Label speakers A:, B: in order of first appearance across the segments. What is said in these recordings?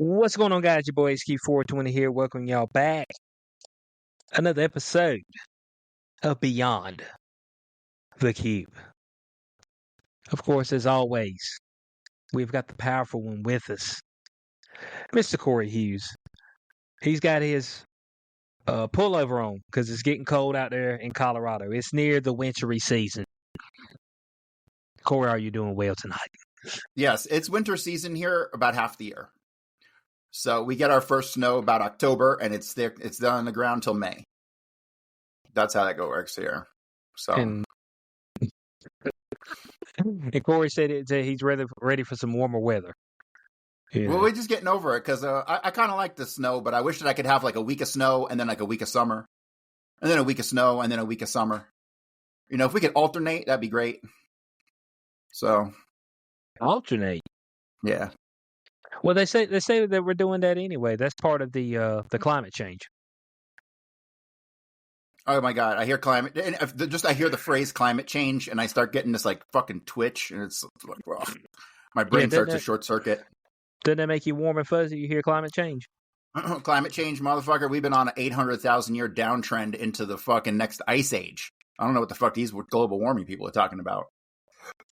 A: What's going on, guys? Your boy HQ420 here. Welcome y'all back. Another episode of Beyond the Cube. Of course, as always, we've got the powerful one with us, Mr. Corey Hughes. He's got his pullover on because it's getting cold out there in Colorado. It's near the wintry season. Corey, are you doing well tonight?
B: Yes, it's winter season here about half the year. So we get our first snow about October, and it's there. It's down on the ground till May. That's how that works here. So,
A: And Corey said he's ready for some warmer weather.
B: Yeah. Well, we're just getting over it because I kind of like the snow, but I wish that I could have like a week of snow and then like a week of summer, and then a week of snow and then a week of summer. You know, if we could alternate, that'd be great. So,
A: alternate.
B: Yeah.
A: Well, they say that we're doing that anyway. That's part of the climate change.
B: Oh my God, I hear climate. And I hear the phrase climate change, and I start getting this like fucking twitch, and it's like, well, my brain starts to short circuit.
A: Doesn't that make you warm and fuzzy? You hear climate change?
B: Climate change, motherfucker. We've been on an 800,000 year downtrend into the fucking next ice age. I don't know what the fuck these global warming people are talking about.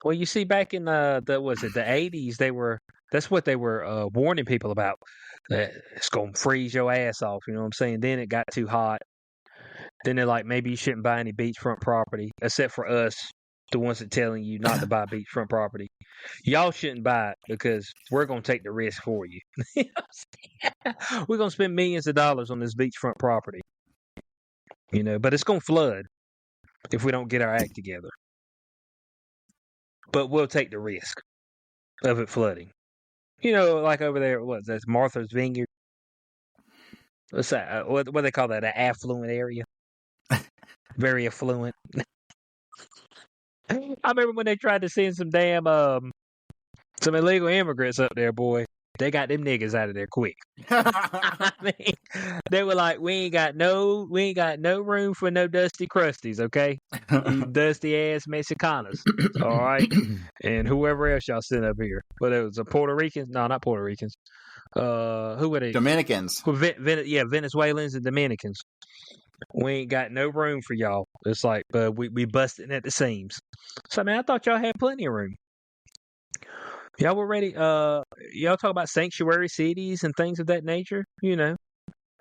A: Well, you see, back in the 80s, that's what they were warning people about. It's gonna freeze your ass off. You know what I'm saying? Then it got too hot. Then they're like, maybe you shouldn't buy any beachfront property, except for us, the ones that telling you not to buy beachfront property. Y'all shouldn't buy it because we're gonna take the risk for you. You know what I'm saying? We're gonna spend millions of dollars on this beachfront property. You know, but it's gonna flood if we don't get our act together. But we'll take the risk of it flooding. You know, like over there, that's Martha's Vineyard. What's that? What do they call that? An affluent area? Very affluent. I remember when they tried to send some damn some illegal immigrants up there, boy. They got them niggas out of there quick. I mean, they were like, we ain't got no room for no dusty crusties, okay? You dusty ass Mexicanos, all right? And whoever else y'all sent up here. But it was a Puerto Ricans? No, not Puerto Ricans. Who were they?
B: Dominicans.
A: Venezuelans and Dominicans. We ain't got no room for y'all. It's like, but we busting at the seams. So, man, I thought y'all had plenty of room. Y'all were ready. Y'all talk about sanctuary cities and things of that nature. You know,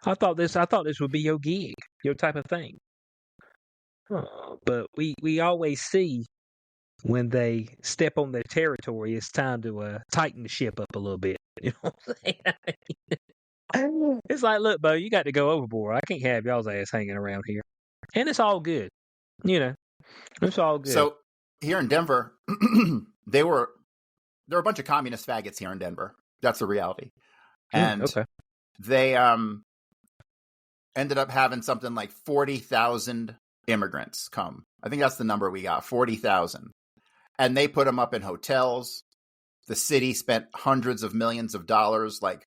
A: I thought this would be your gig, your type of thing. But we always see when they step on their territory, it's time to tighten the ship up a little bit. You know what I'm saying? It's like, look, Bo, you got to go overboard. I can't have y'all's ass hanging around here, and it's all good. You know, it's all good.
B: So here in Denver, there were a bunch of communist faggots here in Denver. That's the reality. And they ended up having something like 40,000 immigrants come. I think that's the number we got, 40,000. And they put them up in hotels. The city spent hundreds of millions of dollars like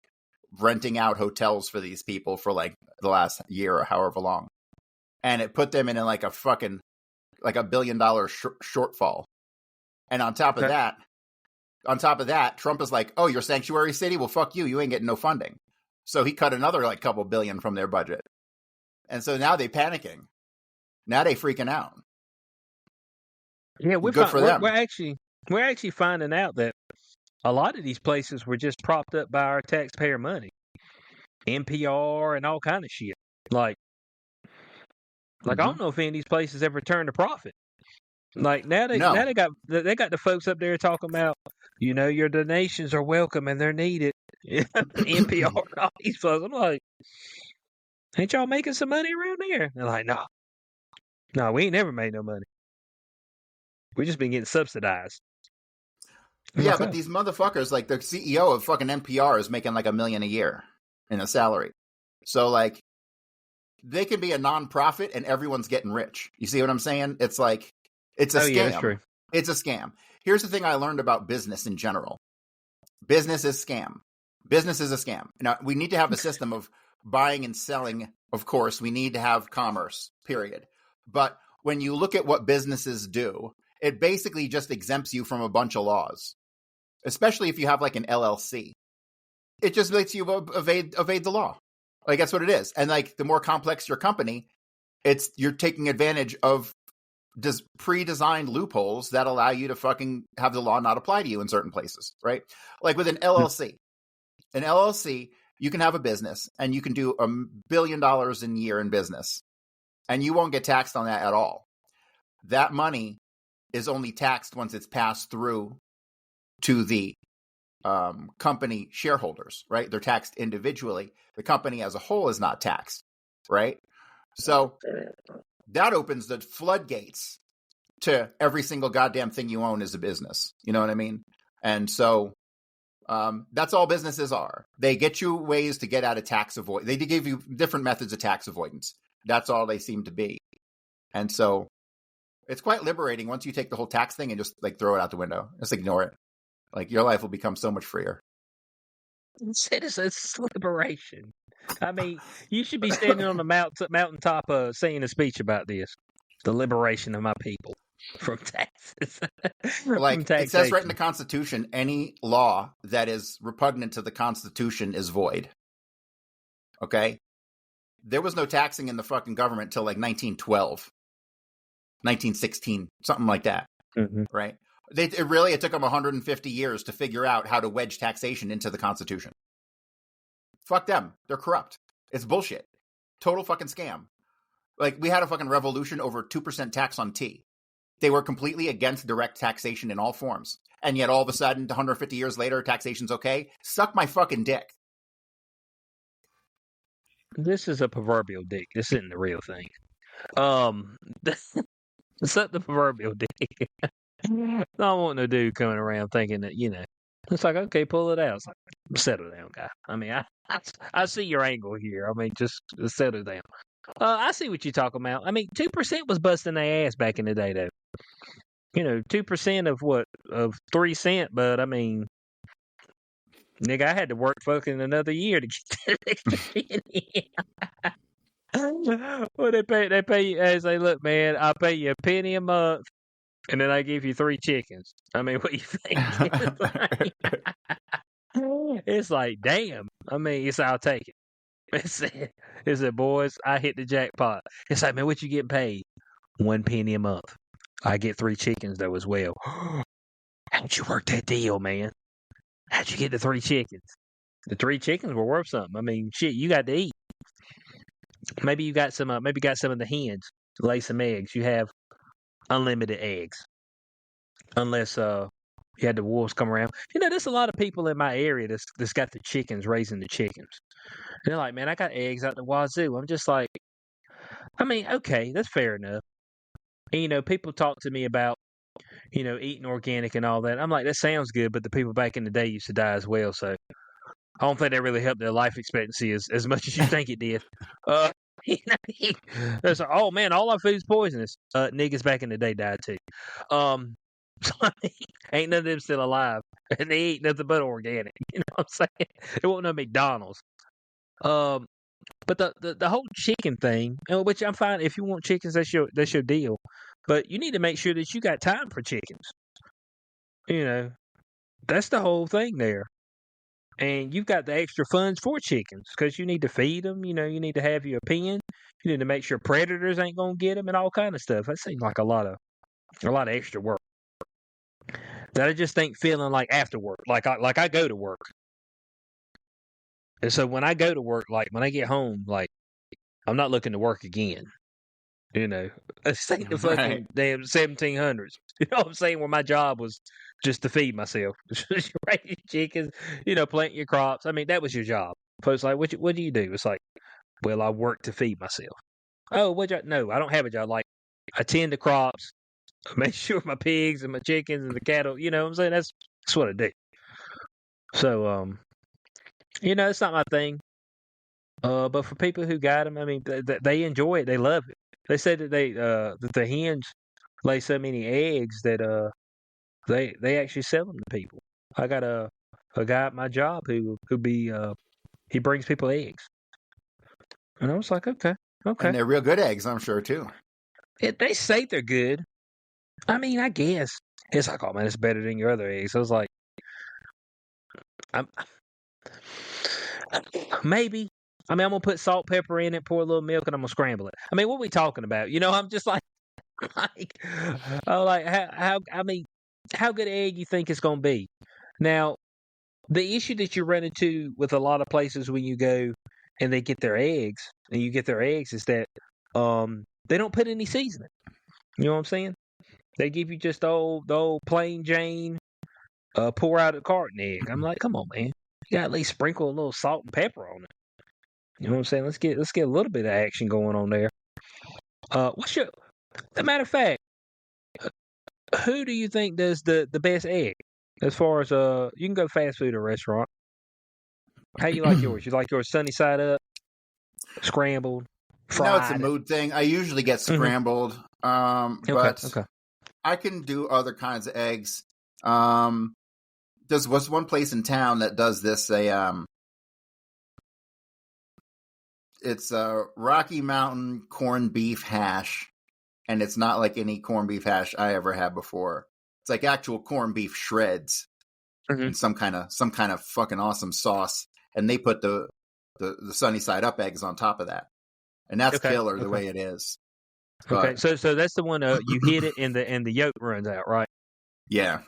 B: renting out hotels for these people for like the last year or however long. And it put them in like a fucking like $1 billion shortfall. And on top of that, Trump is like, oh, you're sanctuary city? Well, fuck you. You ain't getting no funding. So he cut another like couple billion from their budget. And so now they panicking. Now they freaking out.
A: Yeah,
B: good for them.
A: We're actually finding out that a lot of these places were just propped up by our taxpayer money. NPR and all kind of shit. Like I don't know if any of these places ever turned a profit. Like now they got the folks up there talking about, you know, your donations are welcome and they're needed. NPR and all these folks. I'm like, ain't y'all making some money around here? They're like, no, we ain't never made no money. We just been getting subsidized.
B: Yeah, but these motherfuckers, like the CEO of fucking NPR is making like $1 million a year in a salary. So like they can be a nonprofit and everyone's getting rich. You see what I'm saying? It's like, it's a scam.
A: Yeah, that's true.
B: It's a scam. Here's the thing I learned about business in general. Business is scam. Business is a scam. Now, we need to have a system of buying and selling. Of course, we need to have commerce, period. But when you look at what businesses do, it basically just exempts you from a bunch of laws, especially if you have like an LLC. it just lets you evade the law. Like, that's what it is. And like, the more complex your company, you're taking advantage of pre-designed loopholes that allow you to fucking have the law not apply to you in certain places, right? Like with an LLC. An LLC, you can have a business and you can do $1 billion a year in business, and you won't get taxed on that at all. That money is only taxed once it's passed through to the company shareholders, right? They're taxed individually. The company as a whole is not taxed, right? So that opens the floodgates to every single goddamn thing you own as a business. You know what I mean? And so that's all businesses are. They get you ways to get out of tax avoid. They give you different methods of tax avoidance. That's all they seem to be. And so it's quite liberating once you take the whole tax thing and just like throw it out the window. Just ignore it. Like, your life will become so much freer.
A: It's liberation. I mean, you should be standing on the mountaintop saying a speech about this. The liberation of my people from taxes.
B: Like, it says right in the Constitution, any law that is repugnant to the Constitution is void. Okay? There was no taxing in the fucking government till like 1912, 1916, something like that.
A: Mm-hmm.
B: Right? It took them 150 years to figure out how to wedge taxation into the Constitution. Fuck them. They're corrupt. It's bullshit. Total fucking scam. Like, we had a fucking revolution over 2% tax on tea. They were completely against direct taxation in all forms. And yet all of a sudden, 150 years later, taxation's okay? Suck my fucking dick.
A: This is a proverbial dick. This isn't the real thing. Suck the proverbial dick. I don't want no dude coming around thinking that, it's like, okay, pull it out. It's like, settle down, guy. I mean, I see your angle here. I mean, just settle down. I see what you're talking about. I mean, 2% was busting their ass back in the day, though. 2% of what? Of 3 cents, but I mean, nigga, I had to work fucking another year to get that extra penny. Well, they pay you, they say, look, man, I'll pay you a penny a month, and then I give you 3 chickens. I mean, what do you think? It's like, damn. I mean, I'll take it. It said, boys, I hit the jackpot. It's like, man, what you getting paid? 1 penny a month. I get 3 chickens, though, as well. How'd you work that deal, man? How'd you get the 3 chickens? The 3 chickens were worth something. I mean, shit, you got to eat. Maybe you got some. Maybe got some of the hens to lay some eggs. You have unlimited eggs, unless you had the wolves come around. There's a lot of people in my area that's got the chickens raising the chickens. And they're like, man, I got eggs out the wazoo. I'm just like, I mean, okay, that's fair enough. And, people talk to me about, eating organic and all that. I'm like, that sounds good, but the people back in the day used to die as well. So I don't think that really helped their life expectancy as much as you think it did. It's like, oh man, all our food's poisonous. Niggas back in the day died too. So, I mean, ain't none of them still alive, and they eat nothing but organic. You know what I'm saying? It wasn't no McDonald's. But the whole chicken thing, which I'm fine if you want chickens, that's your deal. But you need to make sure that you got time for chickens. That's the whole thing there. And you've got the extra funds for chickens because you need to feed them. You need to have your pen. You need to make sure predators ain't gonna get them and all kind of stuff. That seems like a lot of extra work that I just think feeling like after work, like I go to work. And so when I go to work, like when I get home, like I'm not looking to work again. It's like the fucking damn 1700s. You know what I'm saying? Where my job was just to feed myself, raise chickens, plant your crops. I mean, that was your job. Folks like, what do you do? It's like, well, I work to feed myself. Oh, no, I don't have a job. Like, I tend to crops, make sure my pigs and my chickens and the cattle. You know what I'm saying? That's what I do. So, it's not my thing. But for people who got them, I mean, they enjoy it. They love it. They said that that the hens lay so many eggs that they actually sell them to people. I got a guy at my job who he brings people eggs, and I was like, okay,
B: and they're real good eggs, I'm sure too.
A: They say they're good. I mean, I guess it's like, oh man, it's better than your other eggs. I was like, Maybe. I mean, I'm gonna put salt, pepper in it, pour a little milk, and I'm gonna scramble it. I mean, what are we talking about? I'm just like, like, oh, like how I mean, how good egg you think it's gonna be? Now, the issue that you run into with a lot of places when you go and they get their eggs, and you get their eggs, is that they don't put any seasoning. You know what I'm saying? They give you just the old plain Jane, pour out a carton egg. I'm like, come on, man, you got to at least sprinkle a little salt and pepper on it. You know what I'm saying? Let's get a little bit of action going on there. What's your? As a matter of fact, who do you think does the best egg? As far as you can go fast food or restaurant. How you like yours? You like yours sunny side up, scrambled, fried?
B: It's a mood thing. I usually get scrambled, but I can do other kinds of eggs. There's one place in town that does this. It's a Rocky Mountain corned beef hash, and it's not like any corned beef hash I ever had before. It's like actual corned beef shreds and some kind of fucking awesome sauce, and they put the sunny side up eggs on top of that, and that's killer the way it is.
A: But, so that's the one you hit it and the yolk runs out, right?
B: Yeah.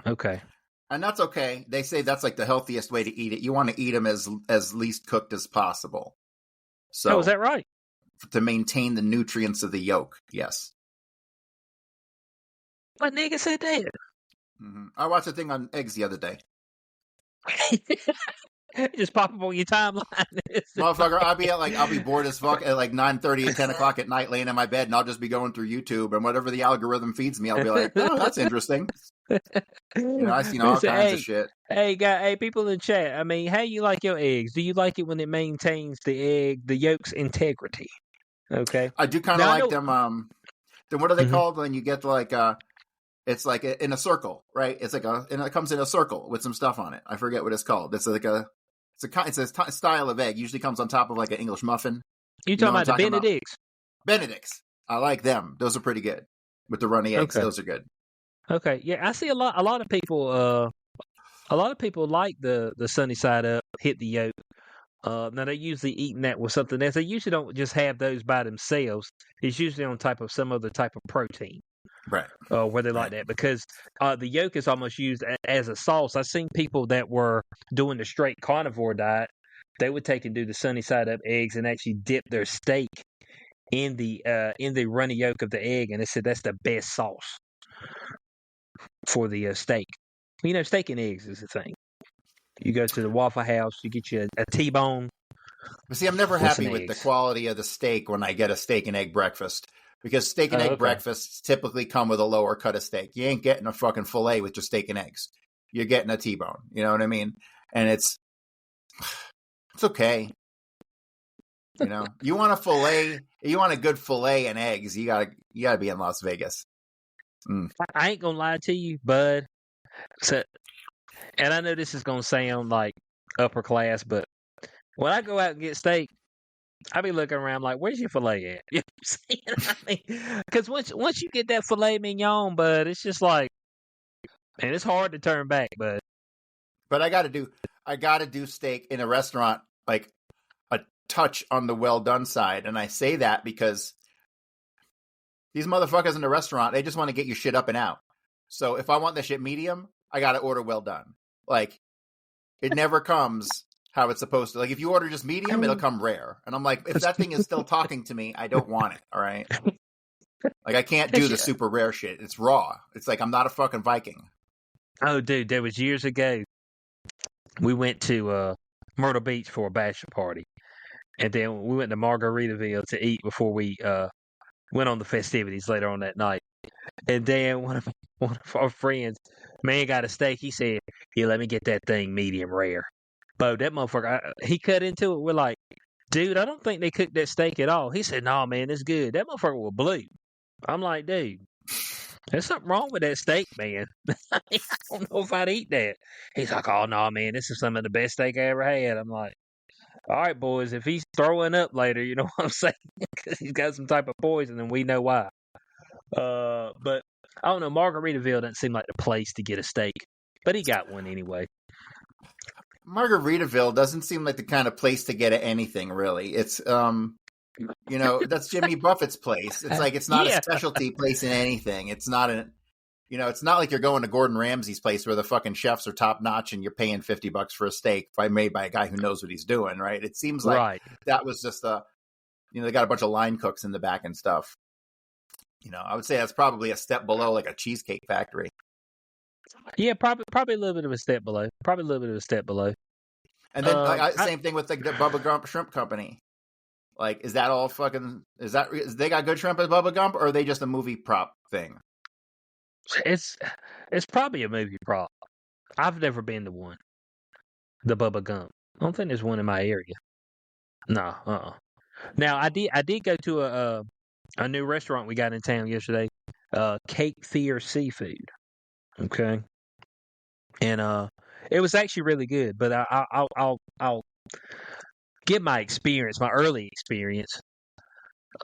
A: Okay.
B: And that's okay. They say that's like the healthiest way to eat it. You want to eat them as least cooked as possible. So,
A: is that right?
B: To maintain the nutrients of the yolk, yes.
A: What nigga said that?
B: Mm-hmm. I watched a thing on eggs the other day.
A: Just pop up on your timeline.
B: Motherfucker, I'll be bored as fuck at like 9:30 and 10 o'clock at night laying in my bed, and I'll just be going through YouTube, and whatever the algorithm feeds me, I'll be like, oh, that's interesting. I've seen all kinds of shit.
A: Hey, people in chat, I mean, how you like your eggs? Do you like it when it maintains the yolk's integrity? Okay.
B: I do kind of like them. Then what are they called when you get like it's like in a circle, right? It's like and it comes in a circle with some stuff on it. I forget what it's called. It's like it's a style of egg. Usually comes on top of like an English muffin.
A: You talking about the Benedicts?
B: Benedicts. I like them. Those are pretty good with the runny eggs. Those are good.
A: Okay, yeah, I see a lot of people. A lot of people like the sunny side up, hit the yolk. Now they're usually eating that with something else. They usually don't just have those by themselves. It's usually on type of some other type of protein.
B: Right.
A: Where they like that because the yolk is almost used as a sauce. I've seen people that were doing the straight carnivore diet. They would take and do the sunny side up eggs and actually dip their steak in the runny yolk of the egg, and they said that's the best sauce for the steak. Steak and eggs is the thing. You go to the Waffle House, you get you a T-bone.
B: But see, I'm never happy with the quality of the steak when I get a steak and egg breakfast. Because steak and egg breakfasts typically come with a lower cut of steak. You ain't getting a fucking filet with just steak and eggs. You're getting a T-bone. You know what I mean? And it's okay. You want a filet, you want a good filet and eggs, you gotta be in Las Vegas.
A: I ain't gonna lie to you, bud. And I know this is gonna sound like upper class, but when I go out and get steak, I be looking around like, where's your filet at? You know what I'm saying? I mean, because once you get that filet mignon, bud, it's just like, man, it's hard to turn back, bud.
B: But I gotta do steak in a restaurant like a touch on the well done side, and I say that because these motherfuckers in the restaurant, they just want to get your shit up and out. So if I want the shit medium, I gotta order well done. Like, it never comes how it's supposed to. Like, if you order just medium, it'll come rare. And I'm like, if that thing is still talking to me, I don't want it, all right? Like, I can't do the super rare shit. It's raw. It's like, I'm not a fucking Viking.
A: Oh, dude, there was years ago, we went to Myrtle Beach for a bachelor party. And then we went to Margaritaville to eat before we went on the festivities later on that night. And then one of our friends, man, got a steak. He said, "Yeah, let me get that thing medium rare." But that motherfucker, he cut into it. We're like, dude, I don't think they cooked that steak at all. He said, "No, man, it's good." That motherfucker was blue. I'm like, dude, there's something wrong with that steak, man. I don't know if I'd eat that. He's like, "Oh, no, man, this is some of the best steak I ever had." I'm like, all right, boys, if he's throwing up later, you know what I'm saying? Because he's got some type of poison, and we know why. But I don't know. Margaritaville doesn't seem like the place to get a steak, but he got one anyway.
B: Margaritaville doesn't seem like the kind of place to get at anything, really. It's that's Jimmy Buffett's place. It's like it's not a
A: Yeah.
B: specialty place in anything. It's not it's not like you're going to Gordon Ramsay's place where the fucking chefs are top notch and you're paying $50 for a steak made by a guy who knows what he's doing, right? It seems like that was just they got a bunch of line cooks in the back and stuff. I would say that's probably a step below like a Cheesecake Factory.
A: Yeah, probably a little bit of a step below.
B: And then same thing with the Bubba Gump Shrimp Company. Like, is that all fucking? They got good shrimp at Bubba Gump, or are they just a movie prop thing?
A: It's probably a movie prop. I've never been to one. The Bubba Gump. I don't think there's one in my area. No. Now I did go to a new restaurant we got in town yesterday. Cape Fear Seafood. Okay. And it was actually really good. But I'll give my early experience.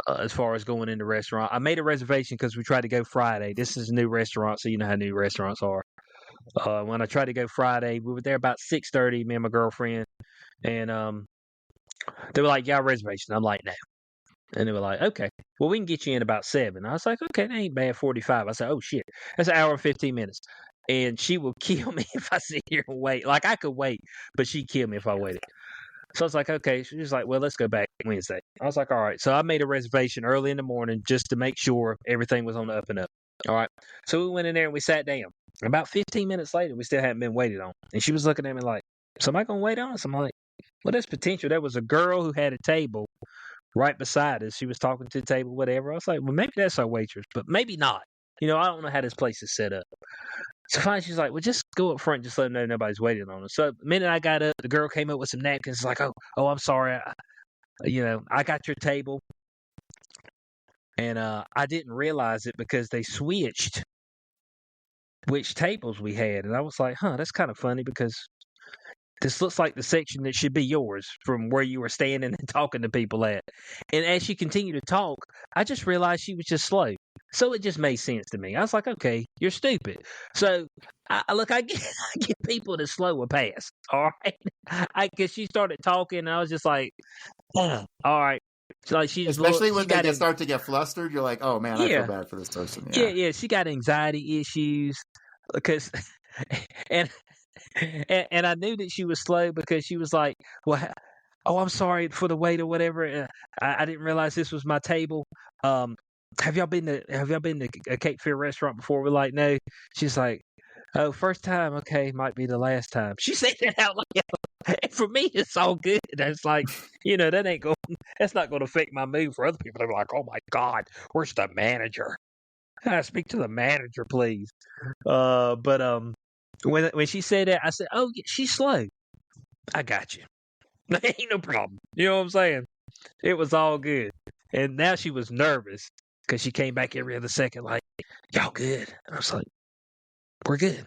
A: As far as going into restaurant, I made a reservation because we tried to go Friday. This is a new restaurant, so you know how new restaurants are. When I tried to go Friday, we were there about 6:30. Me and my girlfriend, and they were like, "Yeah, reservation." I'm like, "No," and they were like, "Okay, well, we can get you in about 7." I was like, "Okay, that ain't bad." 45. I said, "Oh shit, that's an hour and 15 minutes." And she will kill me if I sit here and wait. Like I could wait, but she'd kill me if I waited. So I was like, okay. She was like, well, let's go back Wednesday. I was like, all right. So I made a reservation early in the morning just to make sure everything was on the up and up. All right. So we went in there and we sat down. About 15 minutes later, we still hadn't been waited on. And she was looking at me like, somebody going to wait on us? I'm like, well, there's potential. There was a girl who had a table right beside us. She was talking to the table, whatever. I was like, well, maybe that's our waitress, but maybe not. I don't know how this place is set up. So finally, she's like, well, just go up front and just let them know nobody's waiting on us. So the minute I got up, the girl came up with some napkins. Like, oh, I'm sorry. I got your table. And I didn't realize it because they switched which tables we had. And I was like, that's kind of funny because this looks like the section that should be yours from where you were standing and talking to people at. And as she continued to talk, I just realized she was just slow. So it just made sense to me. I was like, okay, you're stupid. So I get people to slow a pass. All right. Because she started talking and I was just like, all right. Like
B: Especially when they start to get flustered, you're like, oh man, I feel bad for this person.
A: Yeah. She got anxiety issues because, and I knew that she was slow because she was like, well, I'm sorry for the wait or whatever. I didn't realize this was my table. Have y'all been to a Cape Fear restaurant before? We're like, no. She's like, oh, first time. Okay, might be the last time. She said that out loud. And for me, it's all good. It's like, that's not going to affect my mood. For other people, they're like, oh my God, where's the manager? Can I speak to the manager, please? But when she said that, I said, oh, she's slow. I got you. Ain't no problem. You know what I'm saying? It was all good. And now she was nervous because she came back every other second like, y'all good? And I was like, we're good.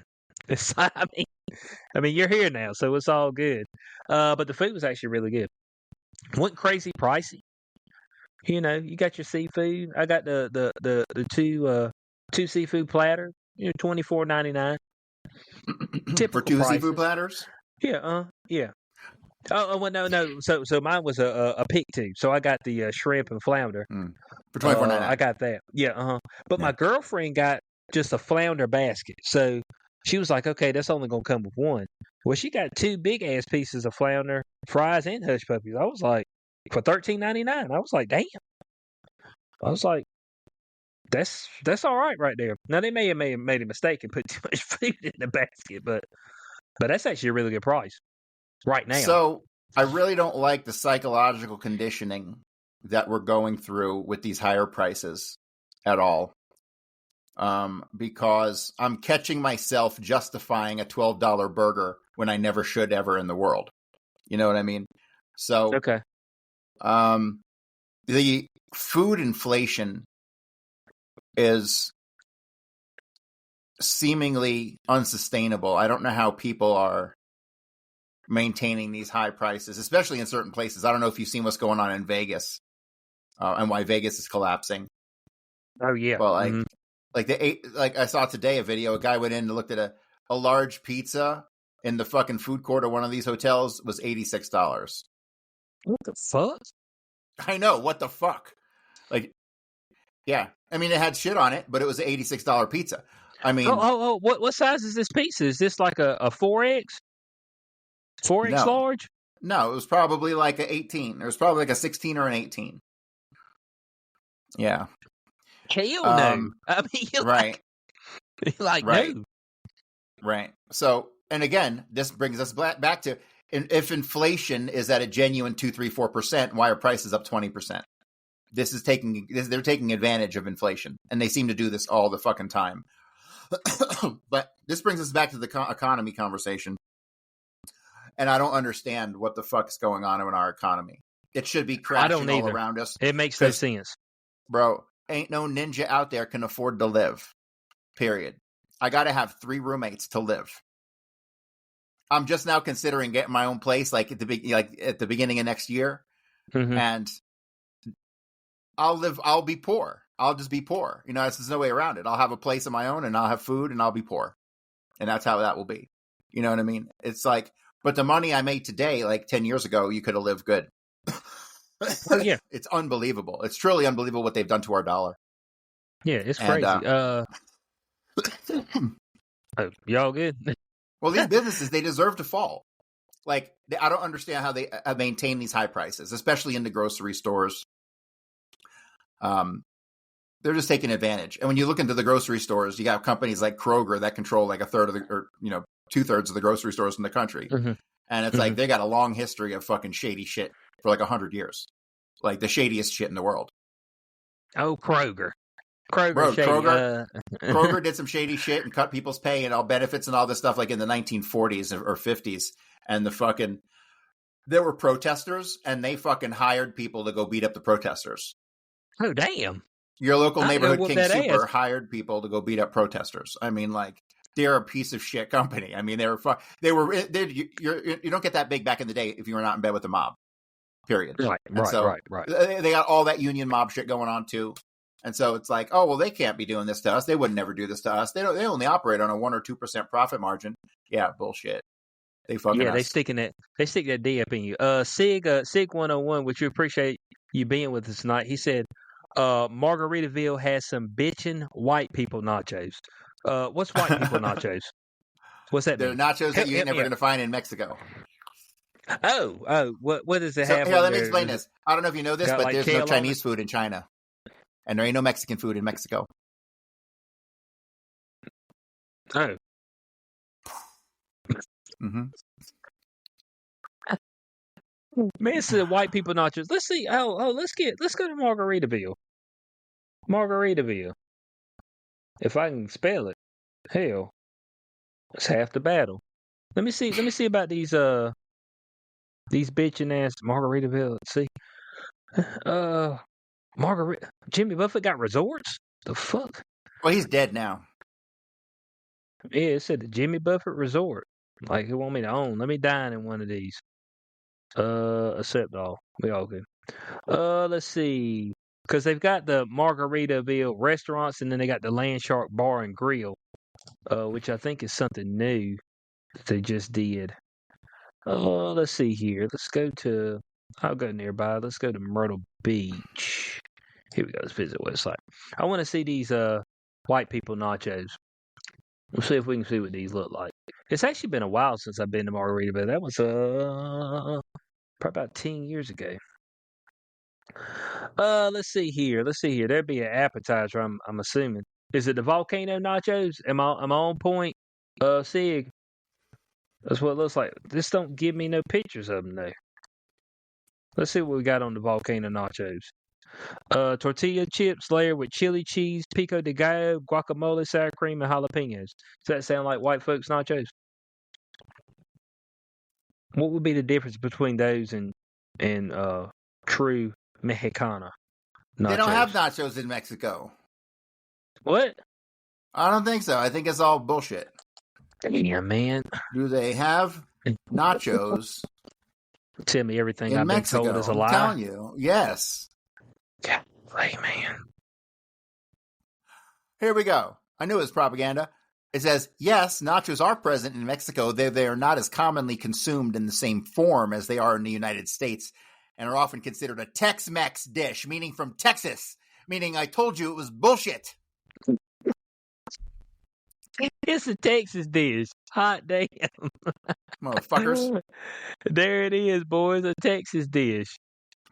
A: I mean, you're here now, so it's all good. But the food was actually really good. Wasn't crazy pricey. You got your seafood. I got the two seafood platter. $24.99.
B: For two
A: prices.
B: Seafood platters.
A: Yeah. Yeah. Oh well, no. So mine was a pick too. So I got the shrimp and flounder
B: for $24.99.
A: I got that. Yeah. But my girlfriend got just a flounder basket. So she was like, okay, that's only gonna come with one. Well, she got 2 big ass pieces of flounder, fries, and hush puppies. I was like, for $13.99. I was like, damn. I was like, that's all right there. Now they may have made a mistake and put too much food in the basket, but that's actually a really good price right now.
B: So I really don't like the psychological conditioning that we're going through with these higher prices at all. Because I'm catching myself justifying a $12 burger when I never should ever in the world. You know what I mean? So,
A: okay.
B: The food inflation is seemingly unsustainable. I don't know how people are maintaining these high prices, especially in certain places. I don't know if you've seen what's going on in Vegas and why Vegas is collapsing.
A: Oh yeah.
B: Well, like I saw today a video. A guy went in and looked at a large pizza in the fucking food court of one of these hotels was $86.
A: What the fuck?
B: I know, what the fuck? Like, yeah. I mean, it had shit on it, but it was an $86 pizza. I mean...
A: What size is this pizza? Is this like a 4X? 4X large?
B: No, it was probably like an 18. It was probably like a 16 or an 18. Yeah.
A: Hell no. I mean,
B: right.
A: Right.
B: No.
A: Right.
B: So, and again, this brings us back to, if inflation is at a genuine 2, 3, 4%, why are prices up 20%? They're taking advantage of inflation, and they seem to do this all the fucking time. But this brings us back to the economy conversation. And I don't understand what the fuck's going on in our economy. It should be crashing all around us.
A: It makes no sense.
B: Bro, ain't no ninja out there can afford to live. Period. I got to have 3 roommates to live. I'm just now considering getting my own place, like at the beginning of next year, and I'll be poor. I'll just be poor. You know, there's no way around it. I'll have a place of my own, and I'll have food, and I'll be poor, and that's how that will be. You know what I mean? It's like, but the money I made today, like 10 years ago, you could have lived good.
A: Oh, yeah.
B: It's unbelievable. It's truly unbelievable what they've done to our dollar.
A: Yeah, it's crazy. Y'all good?
B: Well, these businesses, they deserve to fall. Like, I don't understand how they maintain these high prices, especially in the grocery stores. They're just taking advantage. And when you look into the grocery stores, you got companies like Kroger that control like a third of or 2/3 of the grocery stores in the country. And it's like, they got a long history of fucking shady shit for like 100 years. Like the shadiest shit in the world.
A: Oh, Kroger.
B: Kroger did some shady shit and cut people's pay and all benefits and all this stuff like in the 1940s or 50s. And there were protesters and they fucking hired people to go beat up the protesters.
A: Oh, damn.
B: Your local neighborhood King Super hired people to go beat up protesters. I mean, like, they're a piece of shit company. I mean, you don't get that big back in the day if you were not in bed with the mob. Period.
A: Right.
B: They got all that union mob shit going on too. And so it's like, oh, well, they can't be doing this to us. They would never do this to us. They only operate on a 1 or 2% profit margin. Yeah, bullshit. They fucking us.
A: They stick that D up in you. Sig 101, which we appreciate you being with us tonight. He said, Margaritaville has some bitchin' white people nachos. What's white people nachos? What's that mean?
B: They're nachos that you ain't never going to find in Mexico.
A: Oh, what does it have?
B: Here, let me explain this. I don't know if you know this, but
A: like
B: there's no Chinese food in China. And there ain't no Mexican food in Mexico.
A: Oh. Man, it's the white people nachos. Let's see. Let's go to Margaritaville. Margaritaville. If I can spell it. Hell. It's half the battle. Let me see about these bitchin' ass Margaritaville. Let's see. Jimmy Buffett got resorts? The fuck?
B: Well, he's dead now.
A: Yeah, it said the Jimmy Buffett Resort. Like, he want me to own. Let me dine in one of these. Accept all. We all good. Let's see. Because they've got the Margaritaville restaurants, and then they got the Land Shark Bar and Grill, which I think is something new that they just did. Let's see here. I'll go nearby. Let's go to Myrtle Beach. Here we go. Let's visit website. I want to see these white people nachos. We'll see if we can see what these look like. It's actually been a while since I've been to Margaritaville. That was probably about 10 years ago. Let's see here. There'd be an appetizer, I'm assuming. Is it the volcano nachos? Am I on point? Sig. That's what it looks like. This don't give me no pictures of them though. Let's see what we got on the volcano nachos. Tortilla chips layered with chili cheese, pico de gallo, guacamole, sour cream, and jalapenos. Does that sound like white folks nachos? What would be the difference between those and true Mexicana nachos?
B: They don't have nachos in Mexico.
A: What?
B: I don't think so. I think it's all bullshit.
A: Yeah, man.
B: Do they have nachos?
A: Tell me everything
B: in
A: I've
B: Mexico,
A: been told is a lie.
B: I'm telling you, yes.
A: Hey, man.
B: Here we go. I knew it was propaganda. It says, yes, nachos are present in Mexico. They are not as commonly consumed in the same form as they are in the United States and are often considered a Tex-Mex dish, meaning from Texas, meaning I told you it was bullshit.
A: It's a Texas dish. Hot damn.
B: Motherfuckers.
A: There it is, boys. A Texas dish.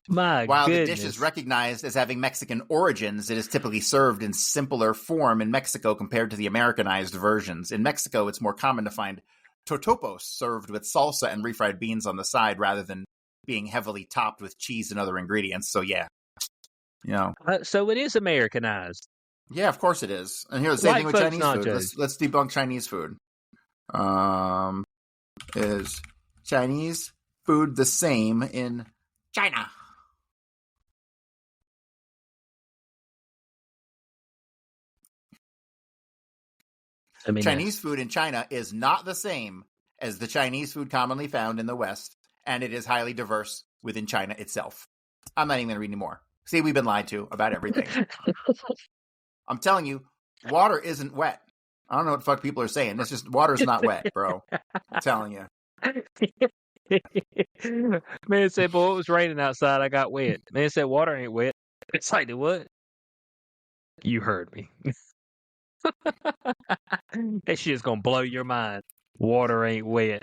A: My
B: While
A: goodness.
B: the dish is recognized as having Mexican origins, it is typically served in simpler form in Mexico compared to the Americanized versions. In Mexico, it's more common to find totopos served with salsa and refried beans on the side rather than being heavily topped with cheese and other ingredients. So, yeah.
A: So it is Americanized.
B: Yeah, of course it is. And here's the same thing with Chinese food. Let's debunk Chinese food. Is Chinese food the same in China? Chinese food in China is not the same as the Chinese food commonly found in the West, and it is highly diverse within China itself. I'm not even going to read anymore. See, we've been lied to about everything. I'm telling you, water isn't wet. I don't know what the fuck people are saying. It's just water's not wet, bro. I'm telling you.
A: Man said, boy, it was raining outside. I got wet. Man said, water ain't wet. It's like, what? You heard me. That shit's gonna blow your mind. Water ain't wet.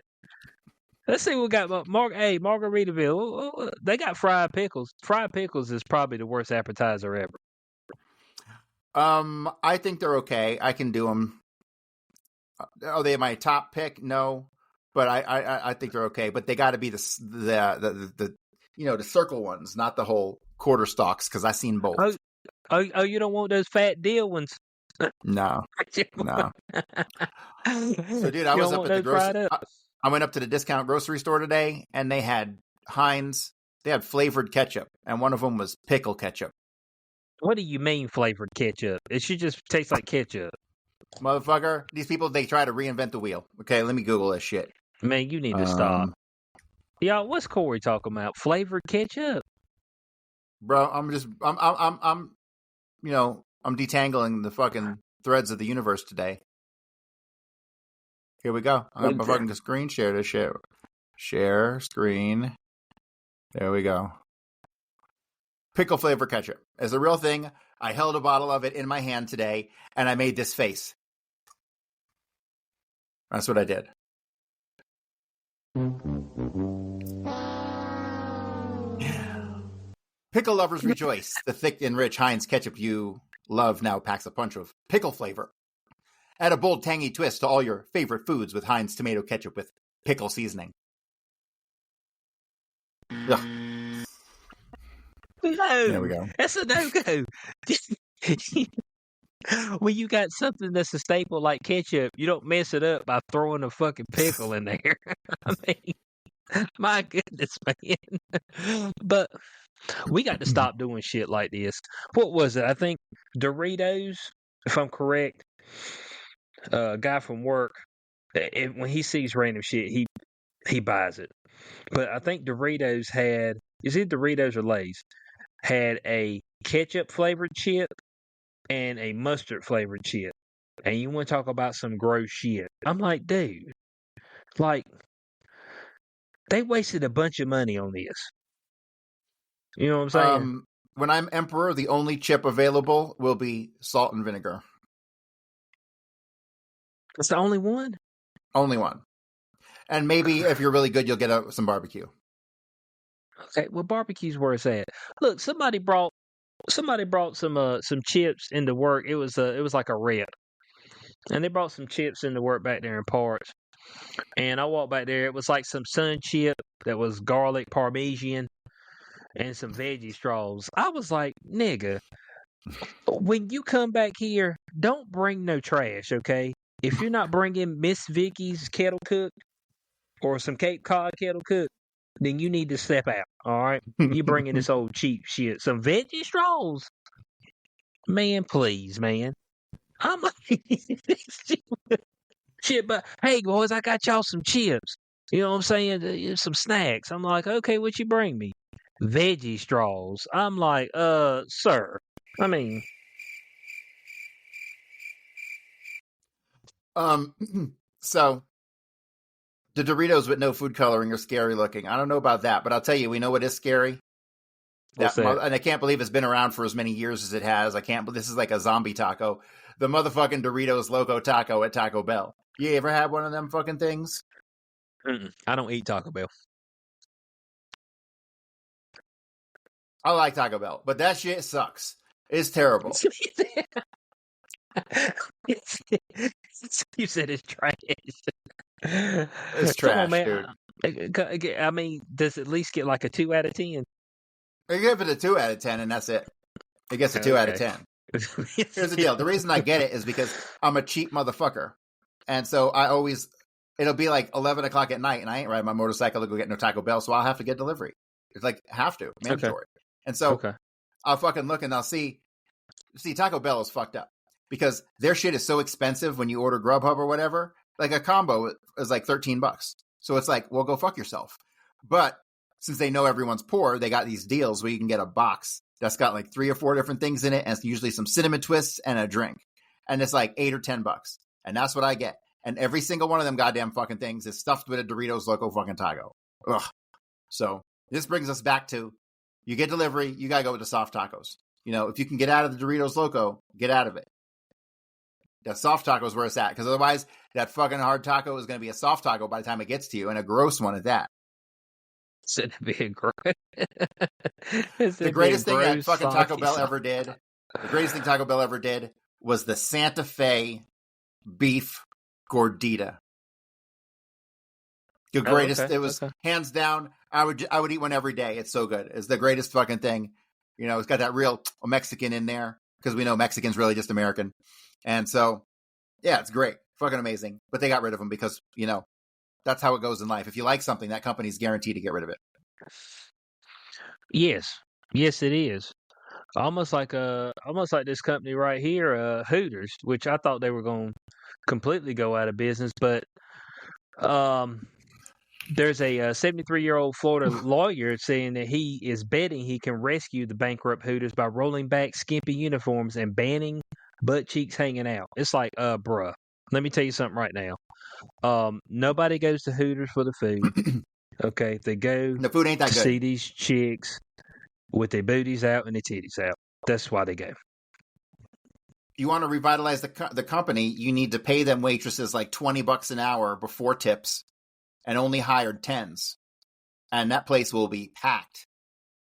A: Let's see what we got. Margaritaville. They got fried pickles. Fried pickles is probably the worst appetizer ever.
B: I think they're okay. I can do them. Are they my top pick? No, but I think they're okay. But they got to be the the circle ones, not the whole quarter stalks, because I've seen both.
A: Oh, you don't want those fat deal ones?
B: No. So, dude, I was up at the grocery. I went up to the discount grocery store today, and they had Heinz. They had flavored ketchup, and one of them was pickle ketchup.
A: What do you mean flavored ketchup? It should just taste like ketchup.
B: Motherfucker, these people, they try to reinvent the wheel. Okay, let me Google this shit.
A: Man, you need to stop. Y'all, what's Corey talking about? Flavored ketchup?
B: Bro, I'm detangling the fucking threads of the universe today. Here we go. I'm going to fucking screen share this shit. Share screen. There we go. Pickle flavor ketchup is a real thing. I held a bottle of it in my hand today, and I made this face. That's what I did. Pickle lovers rejoice. The thick and rich Heinz ketchup you love now packs a punch of pickle flavor. Add a bold, tangy twist to all your favorite foods with Heinz tomato ketchup with pickle seasoning. Ugh.
A: No,
B: there we go.
A: That's a no-go. When you got something that's a staple like ketchup, you don't mess it up by throwing a fucking pickle in there. I mean, my goodness, man. But we got to stop doing shit like this. What was it? I think Doritos, if I'm correct. A guy from work, when he sees random shit, he buys it. But I think Doritos had, is it Doritos or Lay's, had a ketchup flavored chip and a mustard flavored chip. And you want to talk about some gross shit. I'm like, dude, like, they wasted a bunch of money on this. You know what I'm saying?
B: When I'm emperor, the only chip available will be salt and vinegar.
A: It's the only one?
B: Only one. And maybe if you're really good, you'll get some barbecue.
A: Okay, well, barbecue's where it's at. Look, somebody brought some chips into work. It was like a rep, and they brought some chips into work back there in parts. And I walked back there. It was like some sun chip that was garlic parmesan and some veggie straws. I was like, nigga, when you come back here, don't bring no trash, okay? If you're not bringing Miss Vicky's kettle cooked or some Cape Cod kettle cooked, then you need to step out, all right? You bringing this old cheap shit. Some veggie straws? Man, please, man. I'm like, shit, but hey, boys, I got y'all some chips. You know what I'm saying? Some snacks. I'm like, okay, what you bring me? Veggie straws. I'm like, sir. I mean...
B: So the Doritos with no food coloring are scary looking. I don't know about that, but I'll tell you, we know what is scary.
A: What's that?
B: And I can't believe it's been around for as many years as it has. This is like a zombie taco. The motherfucking Doritos Loco Taco at Taco Bell. You ever had one of them fucking things?
A: I don't eat Taco Bell.
B: I like Taco Bell, but that shit sucks. It's terrible.
A: You said it's trash.
B: It's trash,
A: Come on, man.
B: Dude.
A: I mean, does it at least get like a 2 out of 10?
B: You give it a 2 out of 10, and that's it. It gets a 2 out of 10. Here's the deal. The reason I get it is because I'm a cheap motherfucker. And so it'll be like 11 o'clock at night, and I ain't riding my motorcycle to go get no Taco Bell, so I'll have to get delivery. It's like, mandatory. Okay. And so I'll fucking look and I'll see Taco Bell is fucked up because their shit is so expensive when you order Grubhub or whatever. Like a combo is like $13. So it's like, well, go fuck yourself. But since they know everyone's poor, they got these deals where you can get a box that's got like 3 or 4 different things in it, and it's usually some cinnamon twists and a drink. And it's like $8 or $10. And that's what I get. And every single one of them goddamn fucking things is stuffed with a Doritos Loco fucking taco. Ugh. So this brings us back to, you get delivery, you gotta go with the soft tacos. You know, if you can get out of the Doritos Loco, get out of it. The soft taco is where it's at, because otherwise that fucking hard taco is going to be a soft taco by the time it gets to you, and a gross one at that.
A: Should be a gross.
B: The greatest thing that fucking Taco Bell ever did, the greatest thing Taco Bell ever did was the Santa Fe beef gordita. The greatest. It was hands down. I would eat one every day. It's so good. It's the greatest fucking thing. You know, it's got that real Mexican in there, because we know Mexican's really just American. And so, yeah, it's great. Fucking amazing. But they got rid of them because, you know, that's how it goes in life. If you like something, that company's guaranteed to get rid of it.
A: Yes. Yes, it is. Almost like this company right here, Hooters, which I thought they were going to completely go out of business. But there's a 73-year-old Florida lawyer saying that he is betting he can rescue the bankrupt Hooters by rolling back skimpy uniforms and banning butt cheeks hanging out. It's like, bruh, let me tell you something right now. Nobody goes to Hooters for the food. Okay, they go
B: the food ain't that
A: to
B: good.
A: See these chicks with their booties out and their titties out. That's why they go.
B: You want to revitalize the company, you need to pay them waitresses like $20 an hour before tips, and only hired 10s. And that place will be packed.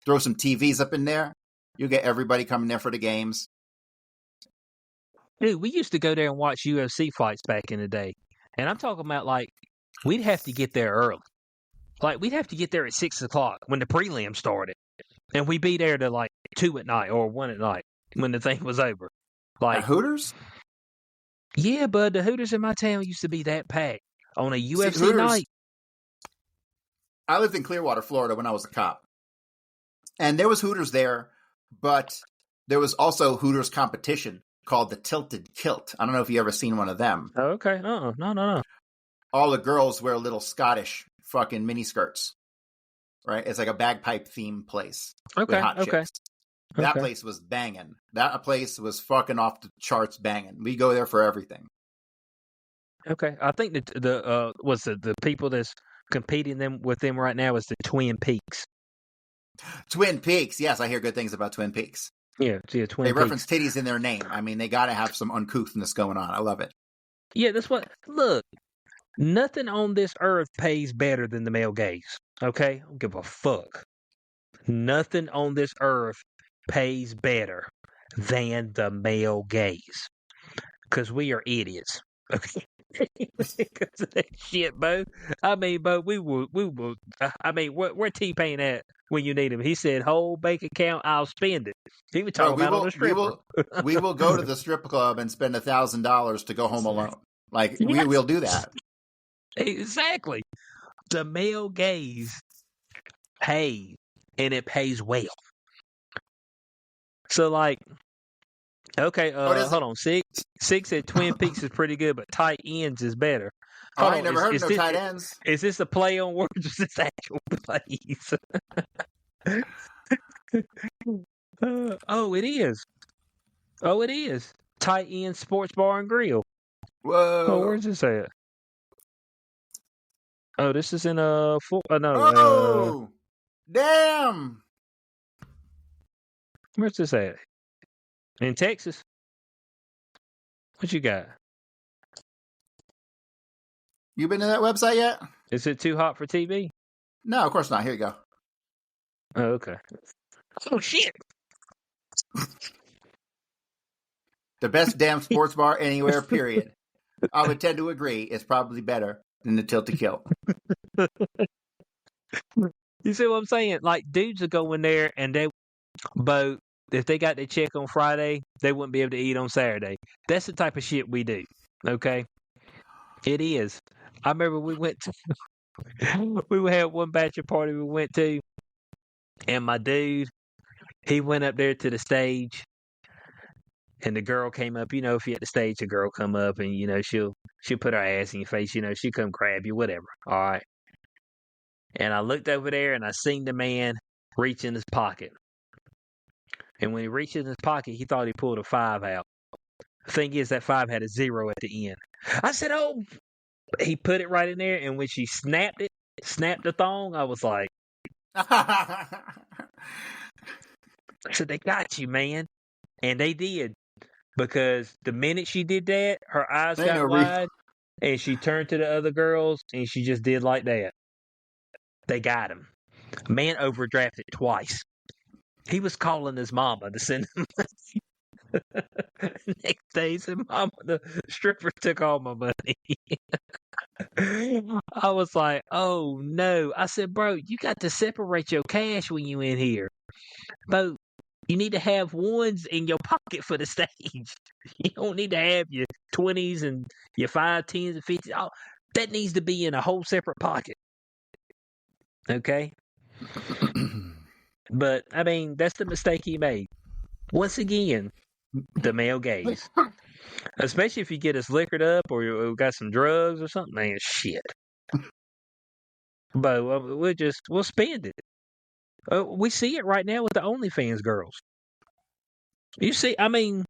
B: Throw some TVs up in there. You'll get everybody coming there for the games.
A: Dude, we used to go there and watch UFC fights back in the day. And I'm talking about, like, we'd have to get there early. Like, we'd have to get there at 6 o'clock when the prelim started. And we'd be there to, like, 2 at night or 1 at night when the thing was over. Like,
B: at Hooters?
A: Yeah, bud, the Hooters in my town used to be that packed on a UFC night.
B: I lived in Clearwater, Florida when I was a cop. And there was Hooters there, but there was also Hooters competition called the Tilted Kilt. I don't know if you ever seen one of them.
A: Oh, okay. No.
B: All the girls wear little Scottish fucking miniskirts. Right? It's like a bagpipe theme place.
A: Okay.
B: With hot chicks. That place was banging. That place was fucking off the charts banging. We go there for everything.
A: Okay. I think the people that's competing with them right now is the Twin Peaks.
B: Twin Peaks. Yes, I hear good things about Twin Peaks.
A: Yeah, Twin Peaks.
B: They reference titties in their name. I mean, they got to have some uncouthness going on. I love it.
A: Yeah, that's what. Look, nothing on this earth pays better than the male gaze. Okay? I don't give a fuck. Nothing on this earth pays better than the male gaze. Because we are idiots. Okay? Because of that shit, Bo. I mean, Bo, we will. I mean, where T-Pain at when you need him? He said, "Whole bank account, I'll spend it." He was talking about on the stripper.
B: We will go to the strip club and spend $1,000 to go home alone. Like we will do that.
A: Exactly. The male gaze pays, and it pays well. So, like, okay, hold on. Six at Twin Peaks is pretty good, but tight ends is better.
B: I ain't never heard of no tight ends.
A: Is this a play on words or is this actual plays? Oh, it is. Tight end sports bar and grill.
B: Whoa.
A: where's this at? Oh, this is in no,
B: Oh, damn.
A: where's this at? In Texas? What you got?
B: You been to that website yet?
A: Is it too hot for TV?
B: No, of course not. Here you go.
A: Oh, okay. Oh shit!
B: The best damn sports bar anywhere, period. I would tend to agree. It's probably better than the Tilt to Kill.
A: You see what I'm saying? Like dudes would go in there and but if they got their check on Friday, they wouldn't be able to eat on Saturday. That's the type of shit we do. Okay, it is. I remember we went to we had one bachelor party we went to, and my dude, he went up there to the stage, and the girl came up. You know, if you're at the stage, the girl come up, and you know she'll put her ass in your face. You know, she'll come grab you, whatever. All right. And I looked over there, and I seen the man reach in his pocket. And when he reached in his pocket, he thought he pulled a 5 out. The thing is, that 5 had a 0 at the end. I said, "Oh!" He put it right in there, and when she snapped the thong, I was like, I said, "They got you, man," and they did. Because the minute she did that, her eyes got wide, and she turned to the other girls, and she just did like that. They got him. Man overdrafted twice. He was calling his mama to send him money. Next day, he said, "Mama, the stripper took all my money." I was like, "Oh no!" I said, "Bro, you got to separate your cash when you in here, bro. You need to have ones in your pocket for the stage. You don't need to have your 20s and your 5, 10s, and 50s. Oh, that needs to be in a whole separate pocket." Okay? But, I mean, that's the mistake he made. Once again, the male gaze. Especially if you get us liquored up or you got some drugs or something. Man, shit. But we'll spend it. We see it right now with the OnlyFans girls. You see, I mean,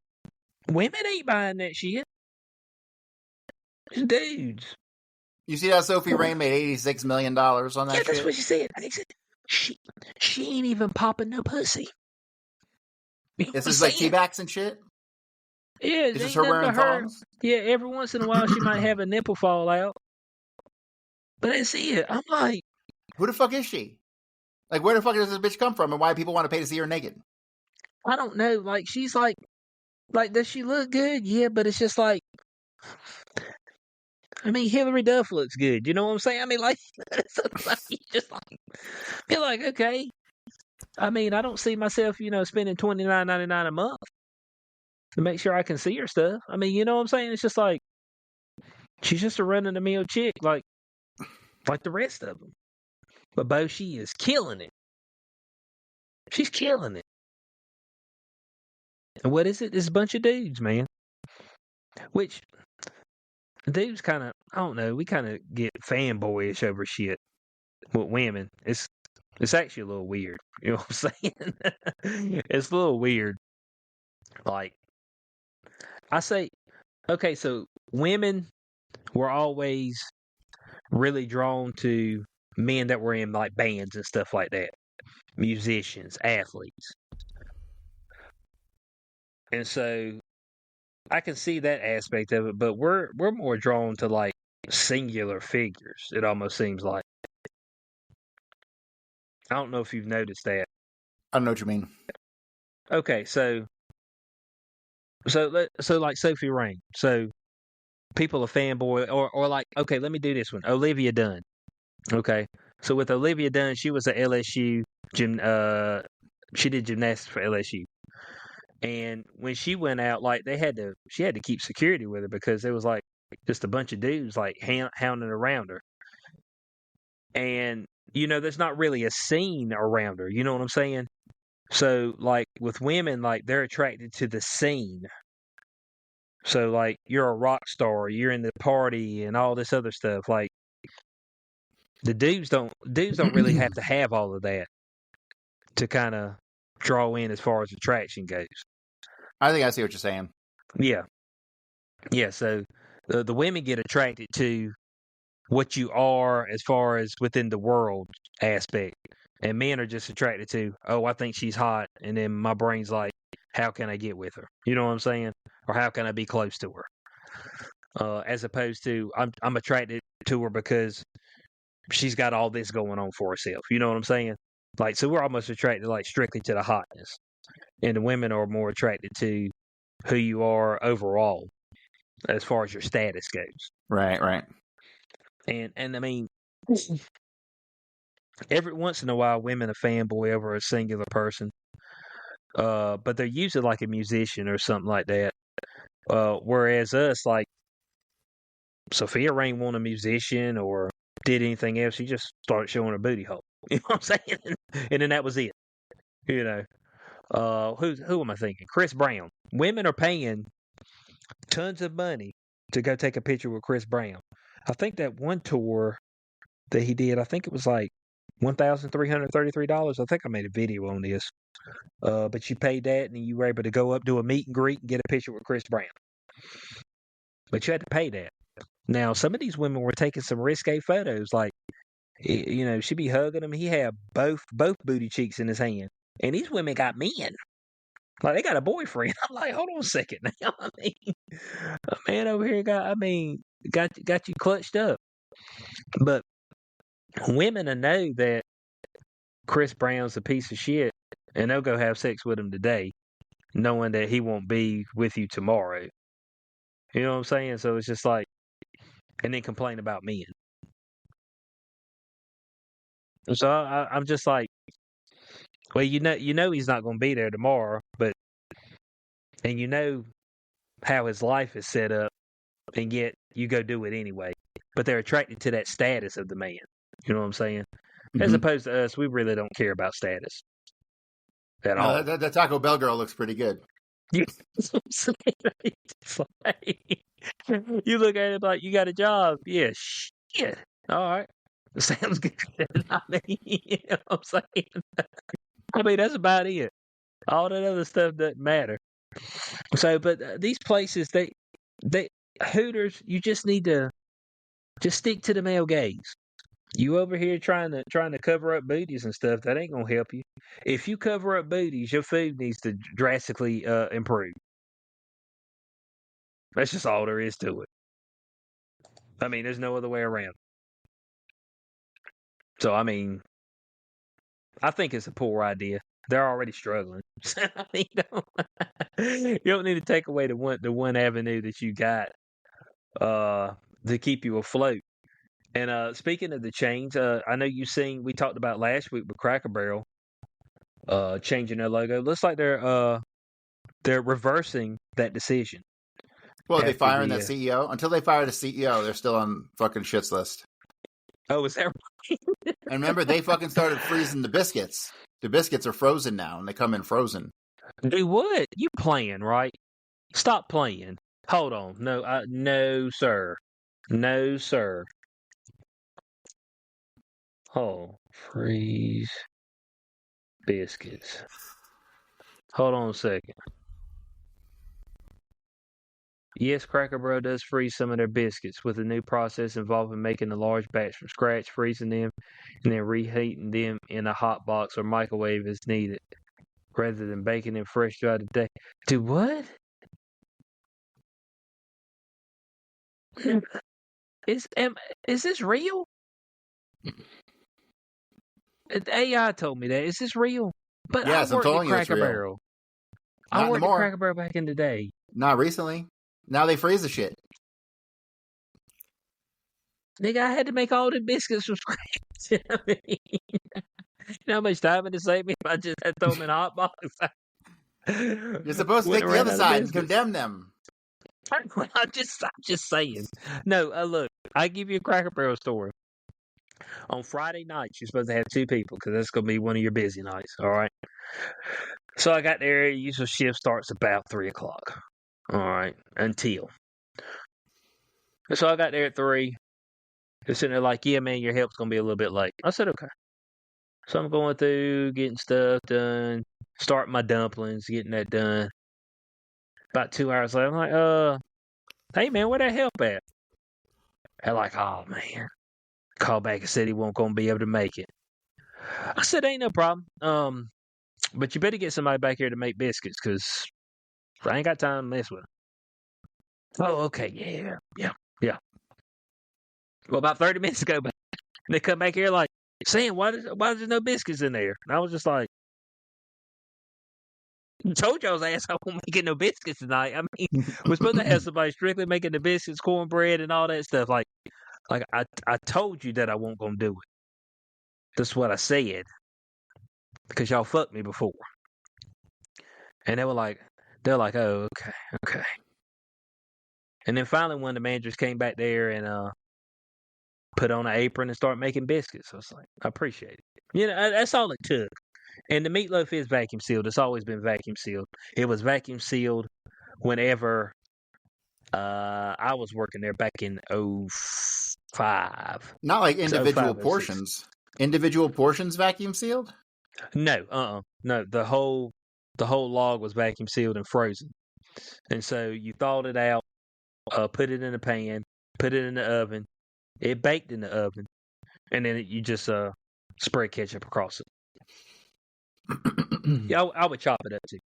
A: women ain't buying that shit. It's dudes.
B: You see how Sophie Rain made $86 million on that shit?
A: Yeah, that's what she said. She ain't even popping no pussy. You know
B: This is like T-backs and shit?
A: Yeah,
B: Is this her wearing thongs?
A: Yeah, every once in a while she might have a nipple fall out. But that's it. I'm like,
B: who the fuck is she? Like, where the fuck does this bitch come from, and why people want to pay to see her naked?
A: I don't know. Like, she's like, does she look good? Yeah, but it's just like, I mean, Hillary Duff looks good. You know what I'm saying? I mean, like, just like, you're like, okay. I mean, I don't see myself, spending $29.99 a month to make sure I can see her stuff. I mean, you know what I'm saying? It's just like, she's just a run-of-the-mill chick, like the rest of them. But Bo, she is killing it. She's killing it. And what is it? It's a bunch of dudes, man. Which, dudes kind of, I don't know, we kind of get fanboyish over shit with women. It's actually a little weird. You know what I'm saying? It's a little weird. Like, I say, okay, so women were always really drawn to men that were in like bands and stuff like that, musicians, athletes. And so I can see that aspect of it, but we're more drawn to like singular figures. It almost seems like. I don't know if you've noticed that.
B: I don't know what you mean.
A: Okay, so like Sophie Rain. So people are fanboy or like, okay, let me do this one. Olivia Dunn. Okay, so with Olivia Dunn, she was at LSU she did gymnastics for LSU. And when she went out, like she had to keep security with her because there was like just a bunch of dudes like hounding around her. And there's not really a scene around her. You know what I'm saying? So like with women, like they're attracted to the scene. So like you're a rock star, you're in the party and all this other stuff. Like the dudes don't really have to have all of that to kind of draw in as far as attraction goes.
B: I think I see what you're saying.
A: Yeah. Yeah, so the women get attracted to what you are as far as within the world aspect, and men are just attracted to, oh, I think she's hot, and then my brain's like, how can I get with her? You know what I'm saying? Or how can I be close to her? As opposed to I'm attracted to her because she's got all this going on for herself. You know what I'm saying? Like, so we're almost attracted like strictly to the hotness, and the women are more attracted to who you are overall as far as your status goes.
B: Right.
A: And I mean, every once in a while, women are fanboy over a singular person, but they're usually like a musician or something like that. Whereas us, like Sophia ain't want a musician or did anything else. She just started showing her booty hole. You know what I'm saying? And then that was it. You know, who am I thinking? Chris Brown. Women are paying tons of money to go take a picture with Chris Brown. I think that one tour that he did, I think it was like $1,333. I think I made a video on this. But you paid that and you were able to go up, do a meet and greet, and get a picture with Chris Brown. But you had to pay that. Now, some of these women were taking some risque photos, like, you know, she'd be hugging him. He had both booty cheeks in his hand, and these women got men, like they got a boyfriend. I'm like, hold on a second now. I mean, a man over here got you clutched up. But women will know that Chris Brown's a piece of shit, and they'll go have sex with him today, knowing that he won't be with you tomorrow. You know what I'm saying? So it's just like, and then complain about men. So I'm just like, well, you know he's not going to be there tomorrow, but and you know how his life is set up, and yet you go do it anyway. But they're attracted to that status of the man. You know what I'm saying? As opposed to us, we really don't care about status at all.
B: That Taco Bell girl looks pretty good.
A: You look at it like, you got a job. Yeah, shit. All right. Sounds good. I mean, you know what I'm saying? I mean, that's about it. All that other stuff doesn't matter. So, but these places, they Hooters, you just need to just stick to the male gaze. You over here trying to cover up booties and stuff, that ain't gonna help you. If you cover up booties, your food needs to drastically improve. That's just all there is to it. I mean, there's no other way around. So, I mean, I think it's a poor idea. They're already struggling. you don't need to take away the one avenue that you got to keep you afloat. And speaking of the chains, I know we talked about last week with Cracker Barrel changing their logo. Looks like they're reversing that decision.
B: Well, are they firing that CEO? Until they fire the CEO, they're still on fucking shit's list.
A: Oh, is that right?
B: And remember, they fucking started freezing the biscuits. The biscuits are frozen now, and they come in frozen.
A: Do what? You playing, right? Stop playing. Hold on. No, sir. No, sir. Oh, freeze biscuits. Hold on a second. Yes, Cracker Barrel does freeze some of their biscuits with a new process involving making a large batch from scratch, freezing them, and then reheating them in a hot box or microwave as needed, rather than baking them fresh throughout the day. Do what? Is this real? AI told me that. Is this real? But
B: yes,
A: I worked at Cracker
B: Barrel.
A: I worked at Cracker Barrel back in the day.
B: Not recently. Now they freeze the shit.
A: Nigga, I had to make all the biscuits from scratch. I mean, you know how much time it saved me if I just had to throw them in a hot box?
B: You're supposed to take the other side and condemn them.
A: I'm just saying. No, look, I give you a Cracker Barrel story. On Friday nights, you're supposed to have 2 people because that's going to be one of your busy nights. All right. So I got there. Usual shift starts about 3:00. All right, until. So I got there at 3. They're sitting there like, yeah, man, your help's going to be a little bit late. I said, okay. So I'm going through, getting stuff done, starting my dumplings, getting that done. About 2 hours later, I'm like, Hey, man, where that help at? They're like, oh, man. Called back and said he won't going to be able to make it. I said, ain't no problem. But you better get somebody back here to make biscuits because I ain't got time to mess with them. Oh, okay. Yeah. Well, about 30 minutes ago, they come back here like, Sam, why there's no biscuits in there? And I was just like, I told y'all's ass I won't making no biscuits tonight. I mean, we're supposed to have somebody strictly making the biscuits, cornbread, and all that stuff. Like I told you that I won't gonna do it. That's what I said because y'all fucked me before. And they're like, oh, okay. And then finally, one of the managers came back there and put on an apron and started making biscuits. I was like, I appreciate it. You know, that's all it took. And the meatloaf is vacuum sealed. It's always been vacuum sealed. It was vacuum sealed whenever I was working there back in '05.
B: Not like individual
A: 05, 06.
B: portions. Individual portions vacuum sealed?
A: No, no. The whole log was vacuum sealed and frozen. And so you thawed it out, put it in a pan, put it in the oven. It baked in the oven, and then you just spread ketchup across it. Yeah, I would chop it up too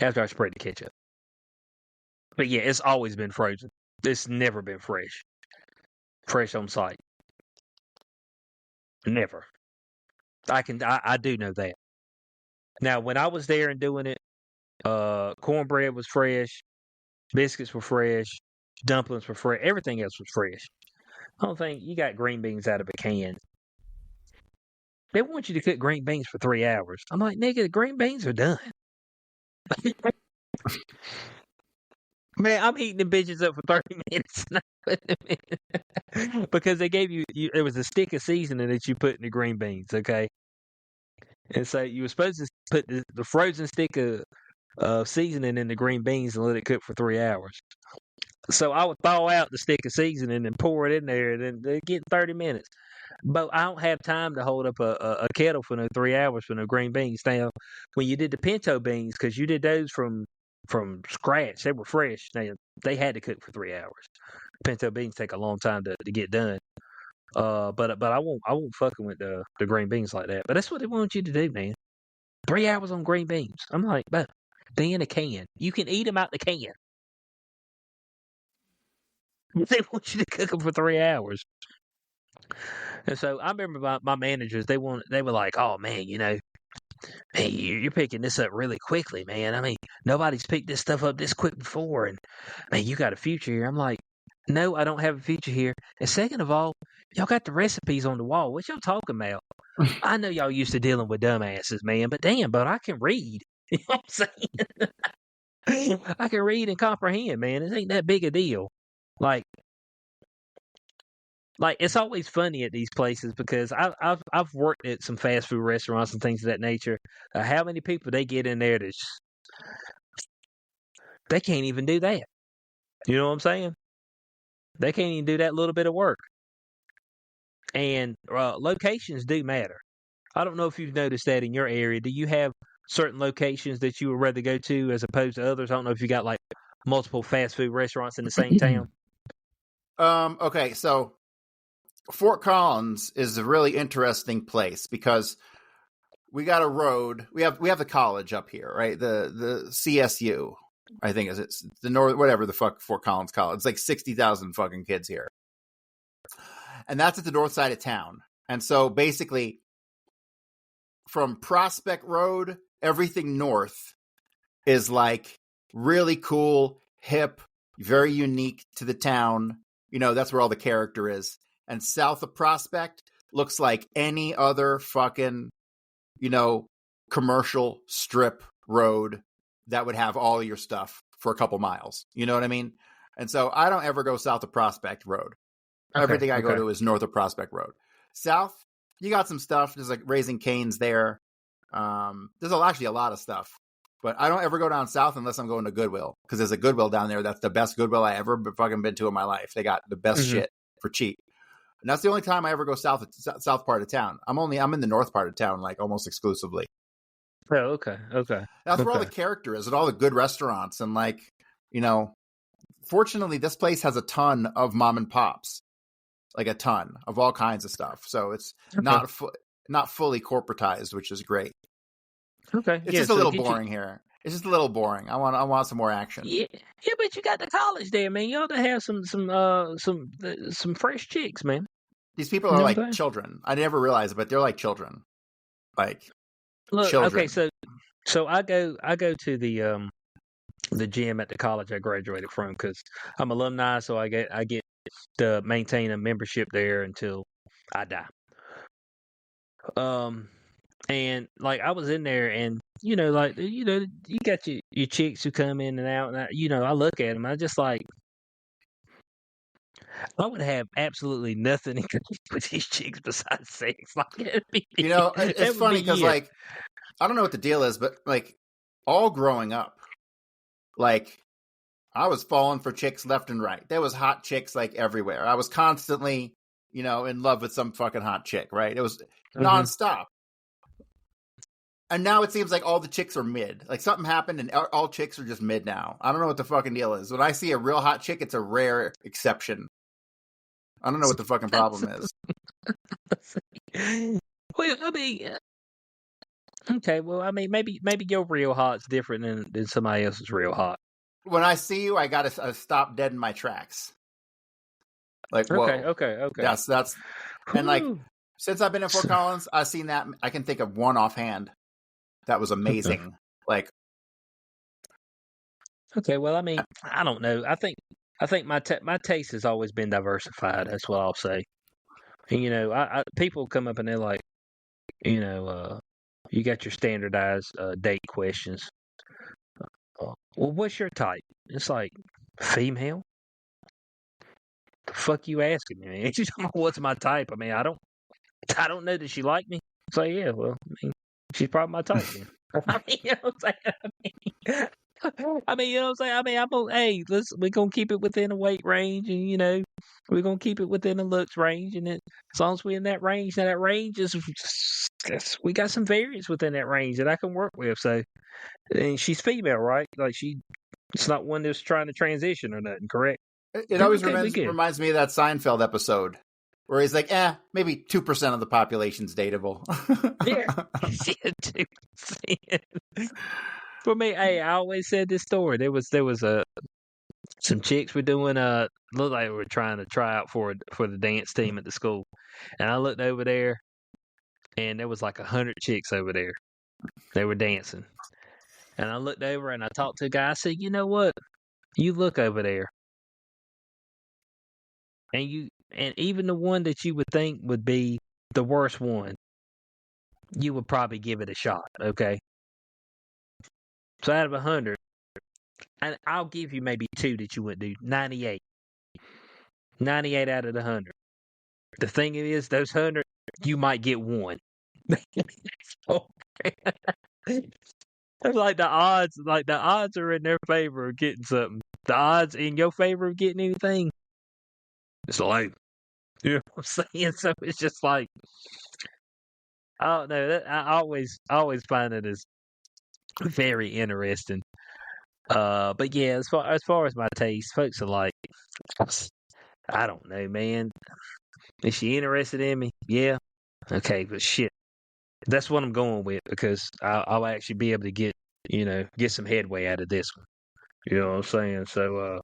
A: after I spread the ketchup. But yeah, it's always been frozen. It's never been fresh on site. Never. I do know that. Now, when I was there and doing it, cornbread was fresh, biscuits were fresh, dumplings were fresh, everything else was fresh. I don't think you got green beans out of a can. They want you to cook green beans for 3 hours. I'm like, nigga, the green beans are done. Man, I'm heating the bitches up for 30 minutes. Because they gave you, it was a stick of seasoning that you put in the green beans, okay? And so you were supposed to put the frozen stick of seasoning in the green beans and let it cook for 3 hours. So I would thaw out the stick of seasoning and pour it in there, and then they get 30 minutes. But I don't have time to hold up a kettle for no 3 hours for no green beans. Now, when you did the pinto beans, because you did those from scratch, they were fresh. They had to cook for 3 hours. Pinto beans take a long time to get done. But I won't fucking with the green beans like that. But that's what they want you to do, man. 3 hours on green beans. I'm like, but they in a can. You can eat them out the can. They want you to cook them for 3 hours. And so I remember my managers. They were like, oh man, you know, hey, you're picking this up really quickly, man. I mean, nobody's picked this stuff up this quick before, and man, you got a future here. I'm like, no, I don't have a future here. And second of all, y'all got the recipes on the wall. What y'all talking about? I know y'all used to dealing with dumbasses, man, but damn, but I can read. You know what I'm saying? I can read and comprehend, man. It ain't that big a deal. Like it's always funny at these places because I've worked at some fast food restaurants and things of that nature. How many people they get in there that they can't even do that? You know what I'm saying? They can't even do that little bit of work. And locations do matter. I don't know if you've noticed that in your area. Do you have certain locations that you would rather go to as opposed to others? I don't know if you got like multiple fast food restaurants in the same town.
B: Okay, so Fort Collins is a really interesting place because we got a road. We have the college up here, right? The CSU, I think it's the north, whatever the fuck Fort Collins College. It's like 60,000 fucking kids here, and that's at the north side of town. And so basically, from Prospect Road, everything north is like really cool, hip, very unique to the town. You know, that's where all the character is. And south of Prospect looks like any other fucking, you know, commercial strip road that would have all your stuff for a couple miles. You know what I mean? And so I don't ever go south of Prospect Road. Okay, everything I go to is north of Prospect Road. South, you got some stuff. There's like Raising Cane's there. There's actually a lot of stuff. But I don't ever go down south unless I'm going to Goodwill. Because there's a Goodwill down there. That's the best Goodwill I ever fucking been to in my life. They got the best shit for cheap. And that's the only time I ever go south part of town. I'm in the north part of town, like almost exclusively.
A: Oh, okay.
B: That's where all the character is, and all the good restaurants, and like, you know, fortunately, this place has a ton of mom and pops, like a ton of all kinds of stuff. So it's not fully corporatized, which is great.
A: Okay,
B: It's just a little boring here. It's just a little boring. I want some more action.
A: Yeah, but you got the college there, man. You ought to have some fresh chicks, man.
B: These people are like children. I never realized it, but they're like children. Like
A: Look,
B: children.
A: Okay, so I go to the gym at the college I graduated from because I'm alumni, so I get to maintain a membership there until I die. And like I was in there, and you got your chicks who come in and out, and I look at them, I just like, I would have absolutely nothing in common with these chicks besides sex. Like,
B: it's funny because like I don't know what the deal is, but like all growing up, like I was falling for chicks left and right. There was hot chicks like everywhere. I was constantly, in love with some fucking hot chick, right? It was nonstop. And now it seems like all the chicks are mid. Like something happened and all chicks are just mid now. I don't know what the fucking deal is. When I see a real hot chick, it's a rare exception. I don't know what the fucking problem is.
A: Well, I mean, okay. Well, I mean, maybe your real hot's different than somebody else's real hot.
B: When I see you, I gotta stop dead in my tracks. Like, whoa.
A: Okay.
B: That's, and like, since I've been in Fort Collins, I've seen that. I can think of one offhand. That was amazing. Like,
A: okay. Well, I mean, I don't know. I think my taste has always been diversified. That's what I'll say. And, people come up and they're like, you got your standardized date questions. Well, what's your type? It's like, female. The fuck you asking me, man? You don't know what's my type. I mean, I don't know that she like me. It's like, yeah, well, I mean, she's probably my type. Then. I mean, you know what I'm saying? I mean, you know what I'm saying? I mean, hey, we're gonna keep it within a weight range, and we're gonna keep it within a looks range, and as long as we're in that range, now that range is, we got some variance within that range that I can work with. So, and she's female, right? Like it's not one that's trying to transition or nothing, correct?
B: It always reminds me of that Seinfeld episode where he's like, maybe 2% of the population's dateable.
A: Yeah, 2%. For me, hey, I always said this story. There was some chicks were doing looked like they were trying to try out for the dance team at the school, and I looked over there, and there was like 100 chicks over there. They were dancing, and I looked over and I talked to a guy. I said, "You know what? You look over there, and even the one that you would think would be the worst one, you would probably give it a shot, okay?" So out of 100, and I'll give you maybe 2 that you wouldn't do. 98. 98 out of the 100. The thing is, those 100, you might get 1. Like the odds are in their favor of getting something. The odds in your favor of getting anything, it's like, you know what I'm saying? So it's just like, I don't know. I always find it as very interesting. But yeah, as far as my taste, folks are like, I don't know, man. Is she interested in me? Yeah. Okay, but shit, that's what I'm going with because I'll actually be able to get some headway out of this one. You know what I'm saying? So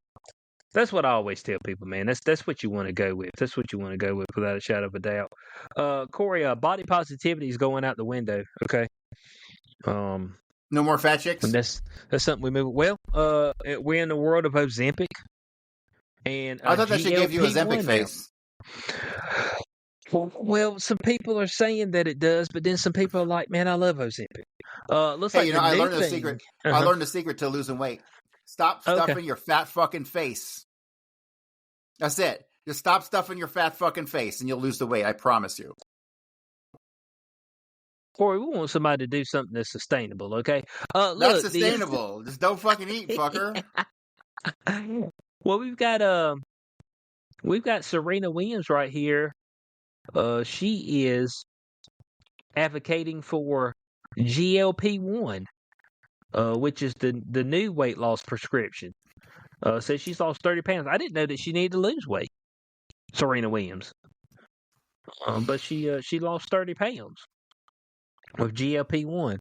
A: that's what I always tell people, man. That's what you want to go with. That's what you want to go with without a shadow of a doubt. Corey, body positivity is going out the window. Okay.
B: No more fat chicks.
A: And that's something we move. Well, we're in the world of Ozempic, and
B: I thought that should give you Ozempic face.
A: Well, some people are saying that it does, but then some people are like, "Man, I love Ozempic." Looks like
B: I learned the secret. I learned the secret to losing weight. Stop stuffing your fat fucking face. That's it. Just stop stuffing your fat fucking face, and you'll lose the weight. I promise you.
A: Corey, we want somebody to do something that's sustainable, okay?
B: That's sustainable. Just don't fucking eat, fucker.
A: Well, we've got Serena Williams right here. She is advocating for GLP-1, which is the new weight loss prescription. says she's lost 30 pounds. I didn't know that she needed to lose weight, Serena Williams. But she lost 30 pounds with GLP-1.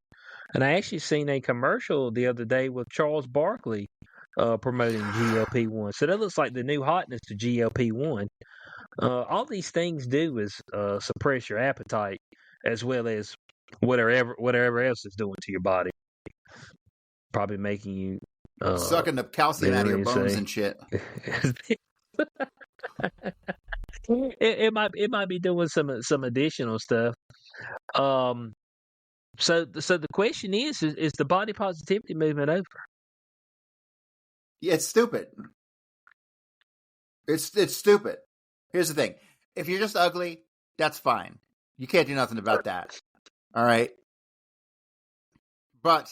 A: And I actually seen a commercial the other day with Charles Barkley promoting GLP-1. So that looks like the new hotness to GLP-1. All these things do is suppress your appetite as well as whatever else it's doing to your body. Probably making you
B: sucking the calcium out of your bones and shit.
A: it might be doing some additional stuff. So the question is the body positivity movement over?
B: Yeah, it's stupid. It's stupid. Here's the thing: if you're just ugly, that's fine. You can't do nothing about that. All right. But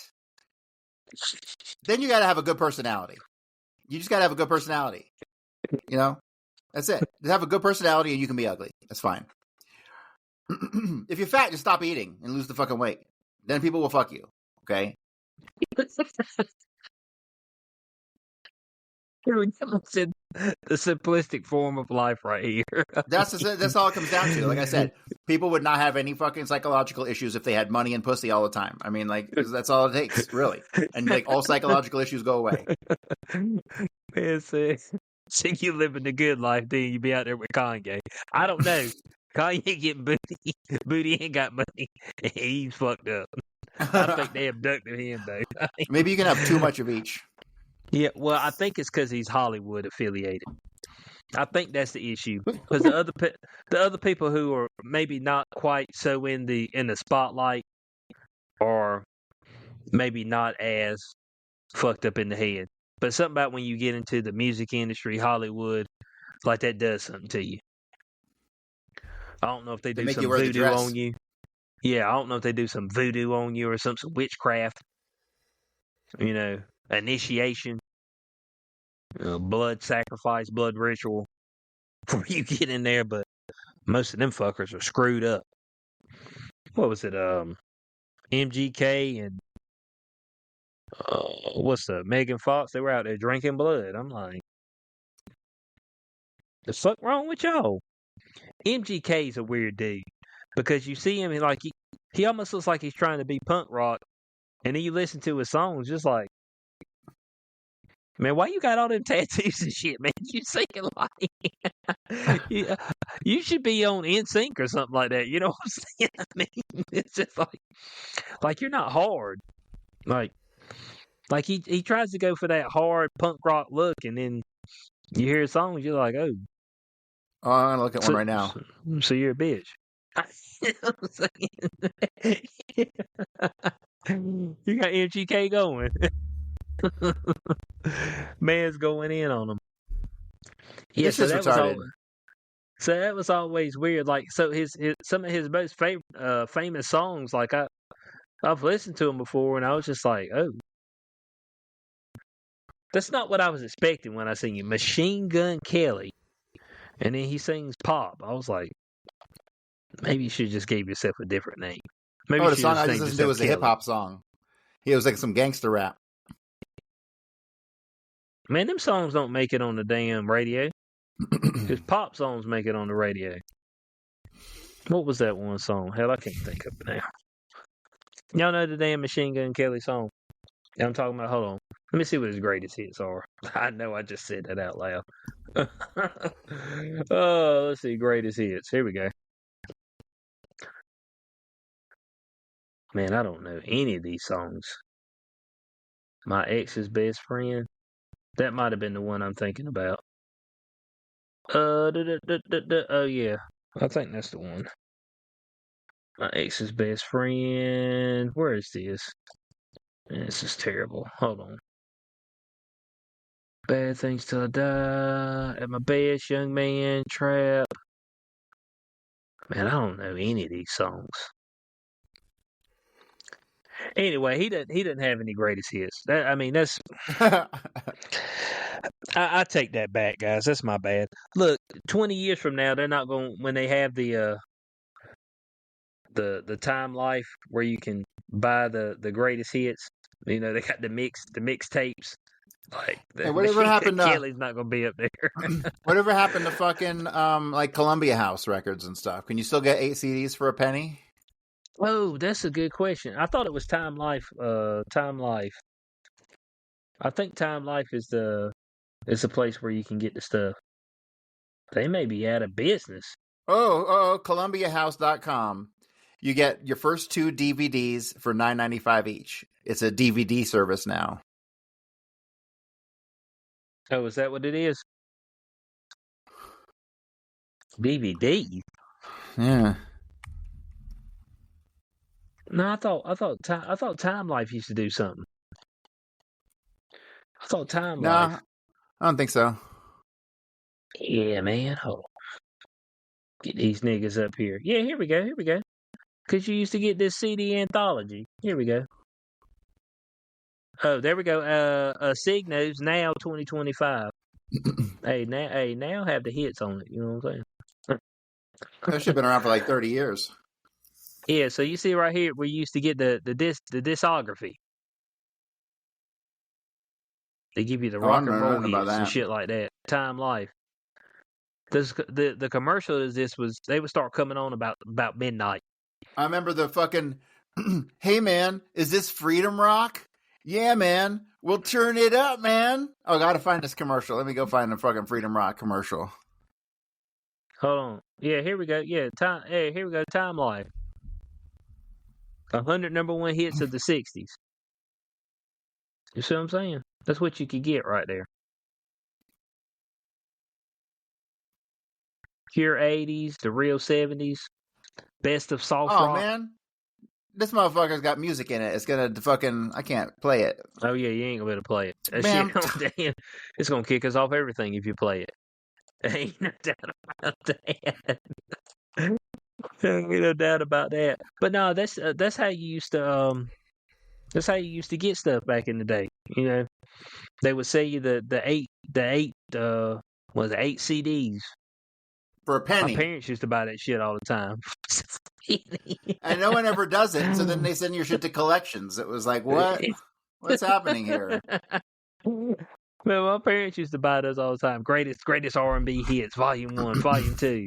B: then you got to have a good personality. You just got to have a good personality. You know, that's it. Just have a good personality, and you can be ugly. That's fine. If you're fat, just stop eating and lose the fucking weight. Then people will fuck you. Okay.
A: The simplistic form of life right here.
B: That's all it comes down to. Like I said, people would not have any fucking psychological issues if they had money and pussy all the time. I mean, like, that's all it takes, really. And like all psychological issues go away.
A: Man, say you living the good life, then you be out there with Kanye. I don't know. Kanye getting booty. Booty ain't got money. He's fucked up. I think they abducted him, though.
B: Maybe you can have too much of each.
A: Yeah, well, I think it's because he's Hollywood affiliated. I think that's the issue. Because the other people who are maybe not quite so in the spotlight, or maybe not as fucked up in the head. But something about when you get into the music industry, Hollywood, like that does something to you. I don't know if they do some voodoo on you. Yeah, I don't know if they do some voodoo on you or some witchcraft. You know, initiation, blood sacrifice, blood ritual before you get in there. But most of them fuckers are screwed up. What was it? MGK and what's the Megan Fox? They were out there drinking blood. I'm like, the fuck wrong with y'all? MGK's a weird dude because you see him and like he almost looks like he's trying to be punk rock, and then you listen to his songs, just like, man, why you got all them tattoos and shit, man? You singing like you should be on NSYNC or something like that. You know what I'm saying? I mean, it's just like you're not hard. Like he tries to go for that hard punk rock look, and then you hear his songs, you're like, oh.
B: Oh, I'm gonna look at one right now.
A: So you're a bitch. You know what I'm saying? You got MGK going. Man's going in on him. Yeah, so that was always weird. Like, so his some of his most famous songs, like I've listened to them before, and I was just like, oh, that's not what I was expecting when I sing you Machine Gun Kelly, and then he sings Pop. I was like, maybe you should just give yourself a different name. Maybe
B: the song I just listened to was a hip hop song. It was like some gangster rap.
A: Man, them songs don't make it on the damn radio. His pop songs make it on the radio. What was that one song? Hell, I can't think of it now. Y'all know the damn Machine Gun Kelly song? Yeah, I'm talking about, hold on. Let me see what his greatest hits are. I know I just said that out loud. Oh, let's see, greatest hits. Here we go. Man, I don't know any of these songs. My Ex's Best Friend. That might have been the one I'm thinking about. Oh yeah, I think that's the one. My Ex's Best Friend. Where is this? Man, this is terrible. Hold on. Bad Things Till I Die. At My Best, Young Man, Trap. Man, I don't know any of these songs. Anyway, he doesn't have any greatest hits. That's. I take that back, guys. That's my bad. Look, 20 years from now, they're not going when they have the Time Life where you can buy the greatest hits. You know, they got the mixtapes. Like,
B: Hey, whatever happened to
A: Kelly's not going to be up there.
B: whatever happened to fucking like Columbia House records and stuff? Can you still get 8 CDs for a penny?
A: Oh, that's a good question. I thought it was Time Life. Time Life. I think Time Life is the place where you can get the stuff. They may be out of business.
B: ColumbiaHouse.com. You get your first 2 DVDs for $9.95 each. It's a DVD service now.
A: Oh, is that what it is? DVD.
B: Yeah.
A: No, I thought Time Life used to do something. I thought Time Life.
B: No, I don't think so.
A: Yeah, man. Hold on. Get these niggas up here. Yeah, here we go. Here we go. Because you used to get this CD anthology. Here we go. Oh, there we go. Signos now 2025. now have the hits on it. You know what I'm saying?
B: That should have been around for like 30 years.
A: Yeah, so you see right here where you used to get the discography. They give you the rock and roll hits and shit like that. Time Life. The commercial is they would start coming on about midnight.
B: I remember the fucking, hey man, is this Freedom Rock? Yeah, man, we'll turn it up, man. Oh, I gotta find this commercial. Let me go find the fucking Freedom Rock commercial.
A: Hold on. Yeah, here we go. Yeah, here we go. Time Life. 100 number one hits of the 60s. You see what I'm saying? That's what you could get right there. Pure 80s, the real 70s, best of soft rock.
B: Oh, man. This motherfucker's got music in it. It's gonna fucking... I can't play it.
A: Oh, yeah, you ain't gonna be able to play it. That shit, damn, it's gonna kick us off everything if you play it. Ain't no doubt about that. Ain't no doubt about that. But no, that's how you used to get stuff back in the day. You know, they would sell you the eight 8 CDs
B: for a penny.
A: My parents used to buy that shit all the time.
B: And no one ever does it. So then they send your shit to collections. It was like, what? What's happening here?
A: Man, my parents used to buy those all the time. Greatest R&B hits, Volume 1, Volume 2.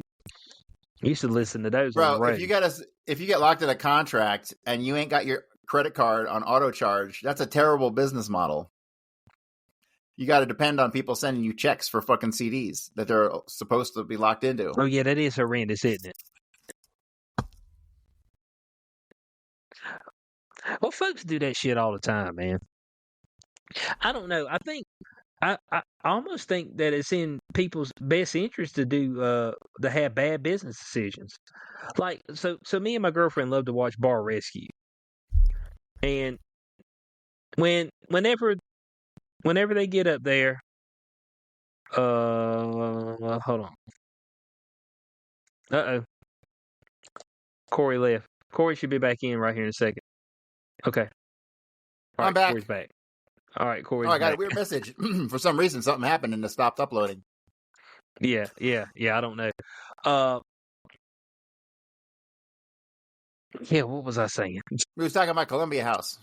A: I used to listen to those.
B: Bro, if you get locked in a contract and you ain't got your credit card on auto charge, that's a terrible business model. You got to depend on people sending you checks for fucking CDs that they're supposed to be locked into.
A: Oh yeah, that is horrendous, isn't it? Well, folks do that shit all the time, man. I don't know. I think I almost think that it's in people's best interest to have bad business decisions. Like so me and my girlfriend love to watch Bar Rescue. And whenever they get up there, hold on. Uh-oh. Corey left. Corey should be back in right here in a second. Okay. All
B: I'm back.
A: Corey's back. All right, Corey's
B: back. I got
A: back.
B: A weird message. For some reason, something happened and it stopped uploading.
A: Yeah, I don't know. Yeah, what was I saying?
B: We was talking about Columbia House.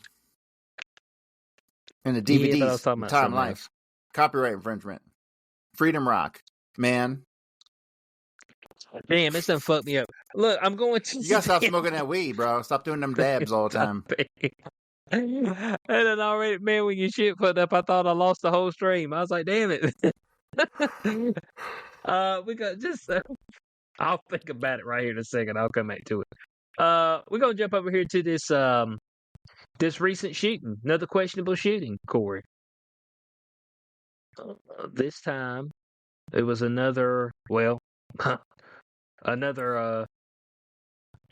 B: And the DVDs, Time Life, copyright infringement, Freedom Rock, man.
A: Damn, this done fucked me up. Look, I'm going to...
B: You gotta stop smoking that weed, bro. Stop doing them dabs all the time.
A: And then already, man, when your shit fucked up, I thought I lost the whole stream. I was like, damn it. We got just... I'll think about it right here in a second. I'll come back to it. We're going to jump over here to this recent shooting. Another questionable shooting, Corey. This time, it was another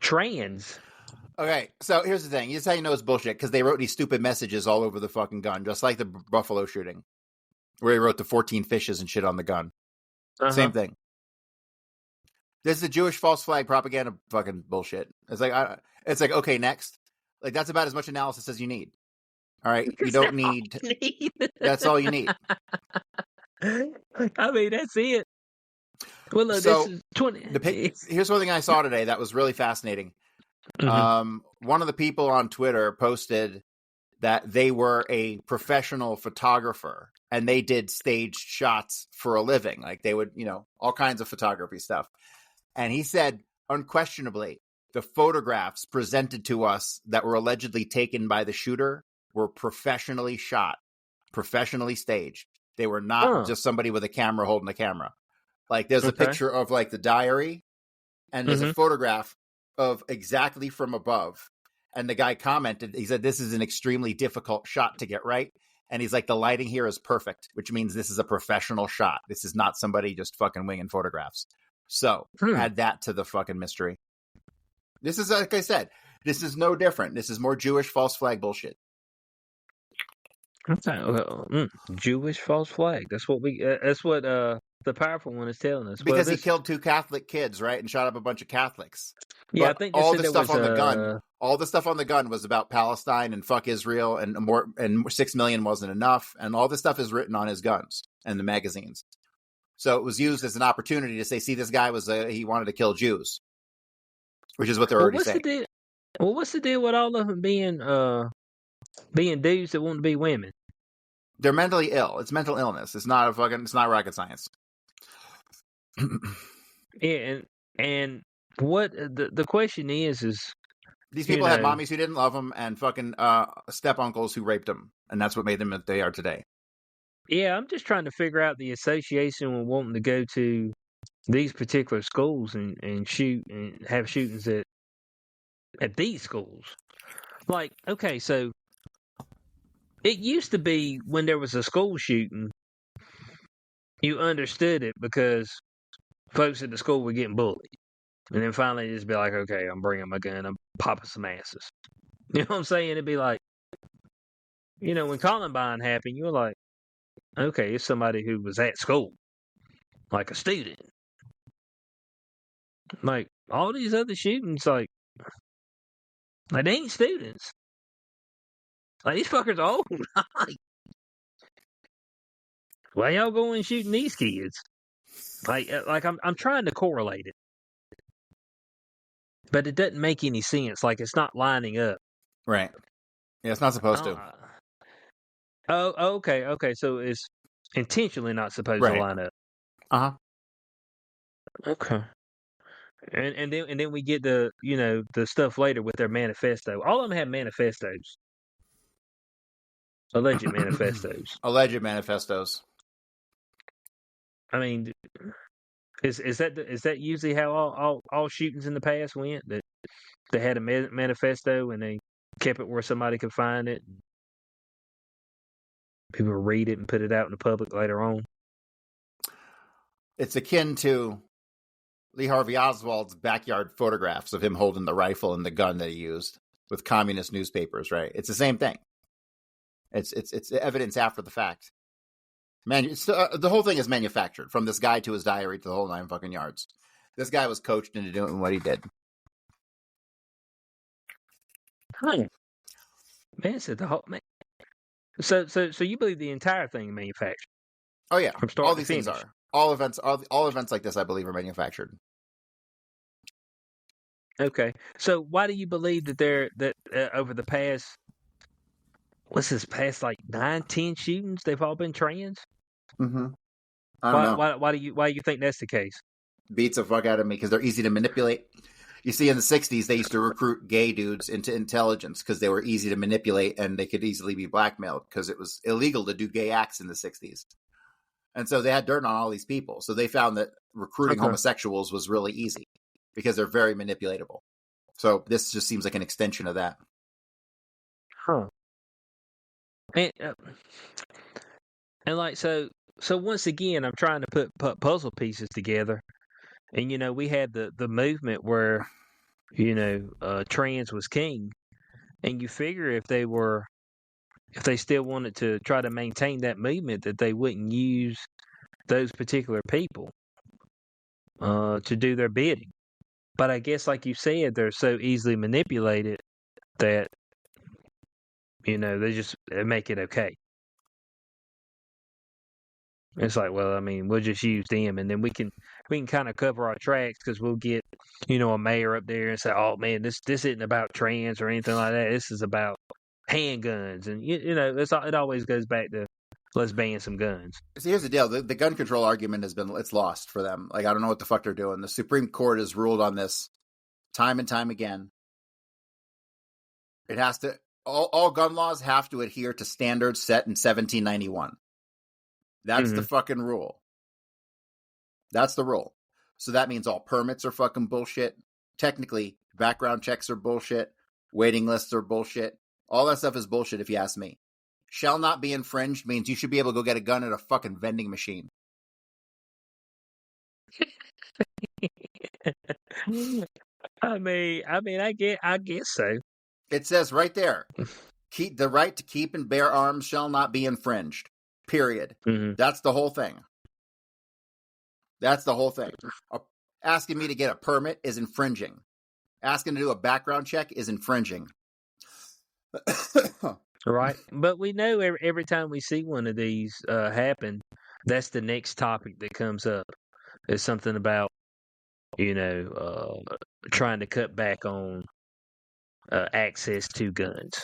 A: trans.
B: Okay, so here's the thing. Here's how you know it's bullshit, because they wrote these stupid messages all over the fucking gun, just like the Buffalo shooting, where he wrote the 14 fishes and shit on the gun. Uh-huh. Same thing. This is the Jewish false flag propaganda fucking bullshit. It's like, okay, next. Like, that's about as much analysis as you need. All right? You don't need... That's all you need.
A: I mean, that's it. Well, look,
B: so,
A: this is 20...
B: Here's one thing I saw today that was really fascinating. Mm-hmm. One of the people on Twitter posted that they were a professional photographer and they did staged shots for a living. Like they would, all kinds of photography stuff. And he said, unquestionably, the photographs presented to us that were allegedly taken by the shooter were professionally shot, professionally staged. They were not just somebody with a camera holding a camera. Like there's a picture of like the diary, and there's a photograph of exactly from above. And the guy commented, he said, this is an extremely difficult shot to get right. And he's like, the lighting here is perfect, which means this is a professional shot. This is not somebody just fucking winging photographs. So add that to the fucking mystery. This is, like I said, this is no different. This is more Jewish false flag bullshit.
A: Jewish false flag. That's what the powerful one is telling us.
B: Because he killed 2 Catholic kids, right, and shot up a bunch of Catholics.
A: Yeah,
B: but
A: I think
B: all the stuff on the gun. All the stuff on the gun was about Palestine and fuck Israel, and 6 million wasn't enough, and all this stuff is written on his guns and the magazines. So it was used as an opportunity to say, see, this guy he wanted to kill Jews, which is what they're already saying.
A: What's the deal with all of them being dudes that want to be women?
B: They're mentally ill. It's mental illness. It's not rocket science.
A: Yeah, and what the question is
B: these people had mommies who didn't love them and fucking step uncles who raped them, and that's what made them what they are today.
A: Yeah, I'm just trying to figure out the association with wanting to go to these particular schools and shoot and have shootings at these schools. Like, okay, so it used to be when there was a school shooting, you understood it because folks at the school were getting bullied. And then finally just be like, okay, I'm bringing my gun, I'm popping some asses. You know what I'm saying? It'd be like, when Columbine happened, you were like, okay, it's somebody who was at school, like a student. Like, all these other shootings, like they ain't students. Like, these fuckers are old. Like, why y'all going shooting these kids? Like I'm trying to correlate it. But it doesn't make any sense. Like, it's not lining up.
B: Right. Yeah, it's not supposed to.
A: Okay. So it's intentionally not supposed to line up.
B: Uh-huh.
A: Okay. And then we get the stuff later with their manifesto. All of them have manifestos. Alleged manifestos.
B: Alleged manifestos.
A: I mean, is that usually how all shootings in the past went? That they had a manifesto and they kept it where somebody could find it. People read it and put it out in the public later on.
B: It's akin to Lee Harvey Oswald's backyard photographs of him holding the rifle and the gun that he used with communist newspapers, right? It's the same thing. It's evidence after the fact. The whole thing is manufactured, from this guy to his diary to the whole 9 fucking yards. This guy was coached into doing what he did.
A: Man, said the whole man. So you believe the entire thing is manufactured?
B: Oh yeah,
A: from start
B: all
A: to
B: these
A: finish.
B: things are. All events like this, I believe, are manufactured.
A: Okay, so why do you believe that over the past, like 9-10 shootings, they've all been trans?
B: Mm-hmm. I don't know.
A: Why do you think that's the case?
B: Beats the fuck out of me because they're easy to manipulate. You see, in the 60s, they used to recruit gay dudes into intelligence because they were easy to manipulate and they could easily be blackmailed because it was illegal to do gay acts in the 60s. And so they had dirt on all these people. So they found that recruiting homosexuals was really easy because they're very manipulatable. So this just seems like an extension of that.
A: Huh. And like, so once again, I'm trying to put puzzle pieces together. And, we had the movement where, trans was king. And you figure if they still wanted to try to maintain that movement, that they wouldn't use those particular people to do their bidding. But I guess, like you said, they're so easily manipulated that, they make it okay. It's like, well, I mean, we'll just use them, and then we can kind of cover our tracks because we'll get, a mayor up there and say, oh man, this isn't about trans or anything like that. This is about handguns, and it always goes back to let's ban some guns.
B: See, here's the deal: the gun control argument it's lost for them. Like, I don't know what the fuck they're doing. The Supreme Court has ruled on this time and time again. It has to. All gun laws have to adhere to standards set in 1791. That's the fucking rule. That's the rule. So that means all permits are fucking bullshit. Technically, background checks are bullshit. Waiting lists are bullshit. All that stuff is bullshit if you ask me. Shall not be infringed means you should be able to go get a gun at a fucking vending machine.
A: I mean, I guess so.
B: It says right there, the right to keep and bear arms shall not be infringed. Period.
A: Mm-hmm.
B: That's the whole thing. That's the whole thing. Asking me to get a permit is infringing. Asking to do a background check is infringing.
A: Right. But we know every time we see one of these happen, that's the next topic that comes up. It's something about, trying to cut back on access to guns.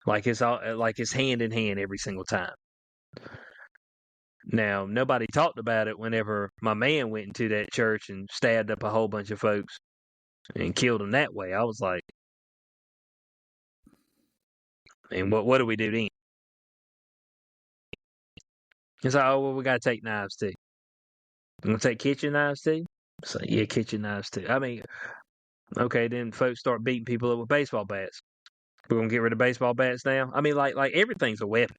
A: Like it's hand in hand every single time. Now, nobody talked about it whenever my man went into that church and stabbed up a whole bunch of folks and killed them that way. I was like, and what do we do then? It's like, oh, well, we got to take knives too. We're going to take kitchen knives too? So, yeah, kitchen knives too. I mean, okay, then folks start beating people up with baseball bats. We're going to get rid of baseball bats now? I mean, like everything's a weapon.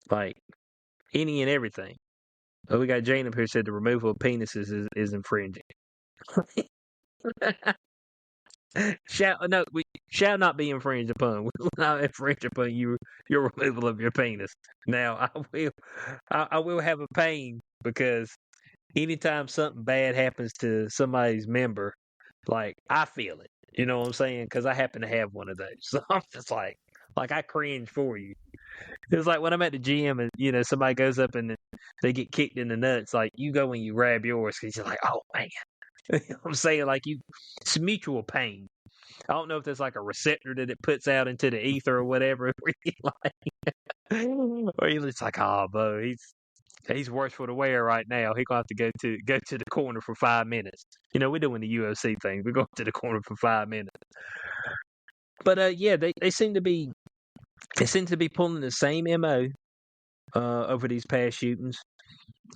A: Like, any and everything. Oh, we got Jane up here said the removal of penises is infringing. We shall not be infringed upon. We will not infringe upon your removal of your penis. Now, I will have a pain because anytime something bad happens to somebody's member, like I feel it. You know what I'm saying? Because I happen to have one of those. So I'm just like I cringe for you. It's like when I'm at the gym and somebody goes up and they get kicked in the nuts. Like you go and you grab yours because you're like, oh man. You know what I'm saying? Like it's mutual pain. I don't know if there's like a receptor that it puts out into the ether or whatever. Or you're just like, oh, Bo, he's worse for the wear right now. He's gonna have to go to the corner for 5 minutes. We're doing the UFC thing. We're going to the corner for 5 minutes. But yeah, they seem to be pulling the same MO over these past shootings.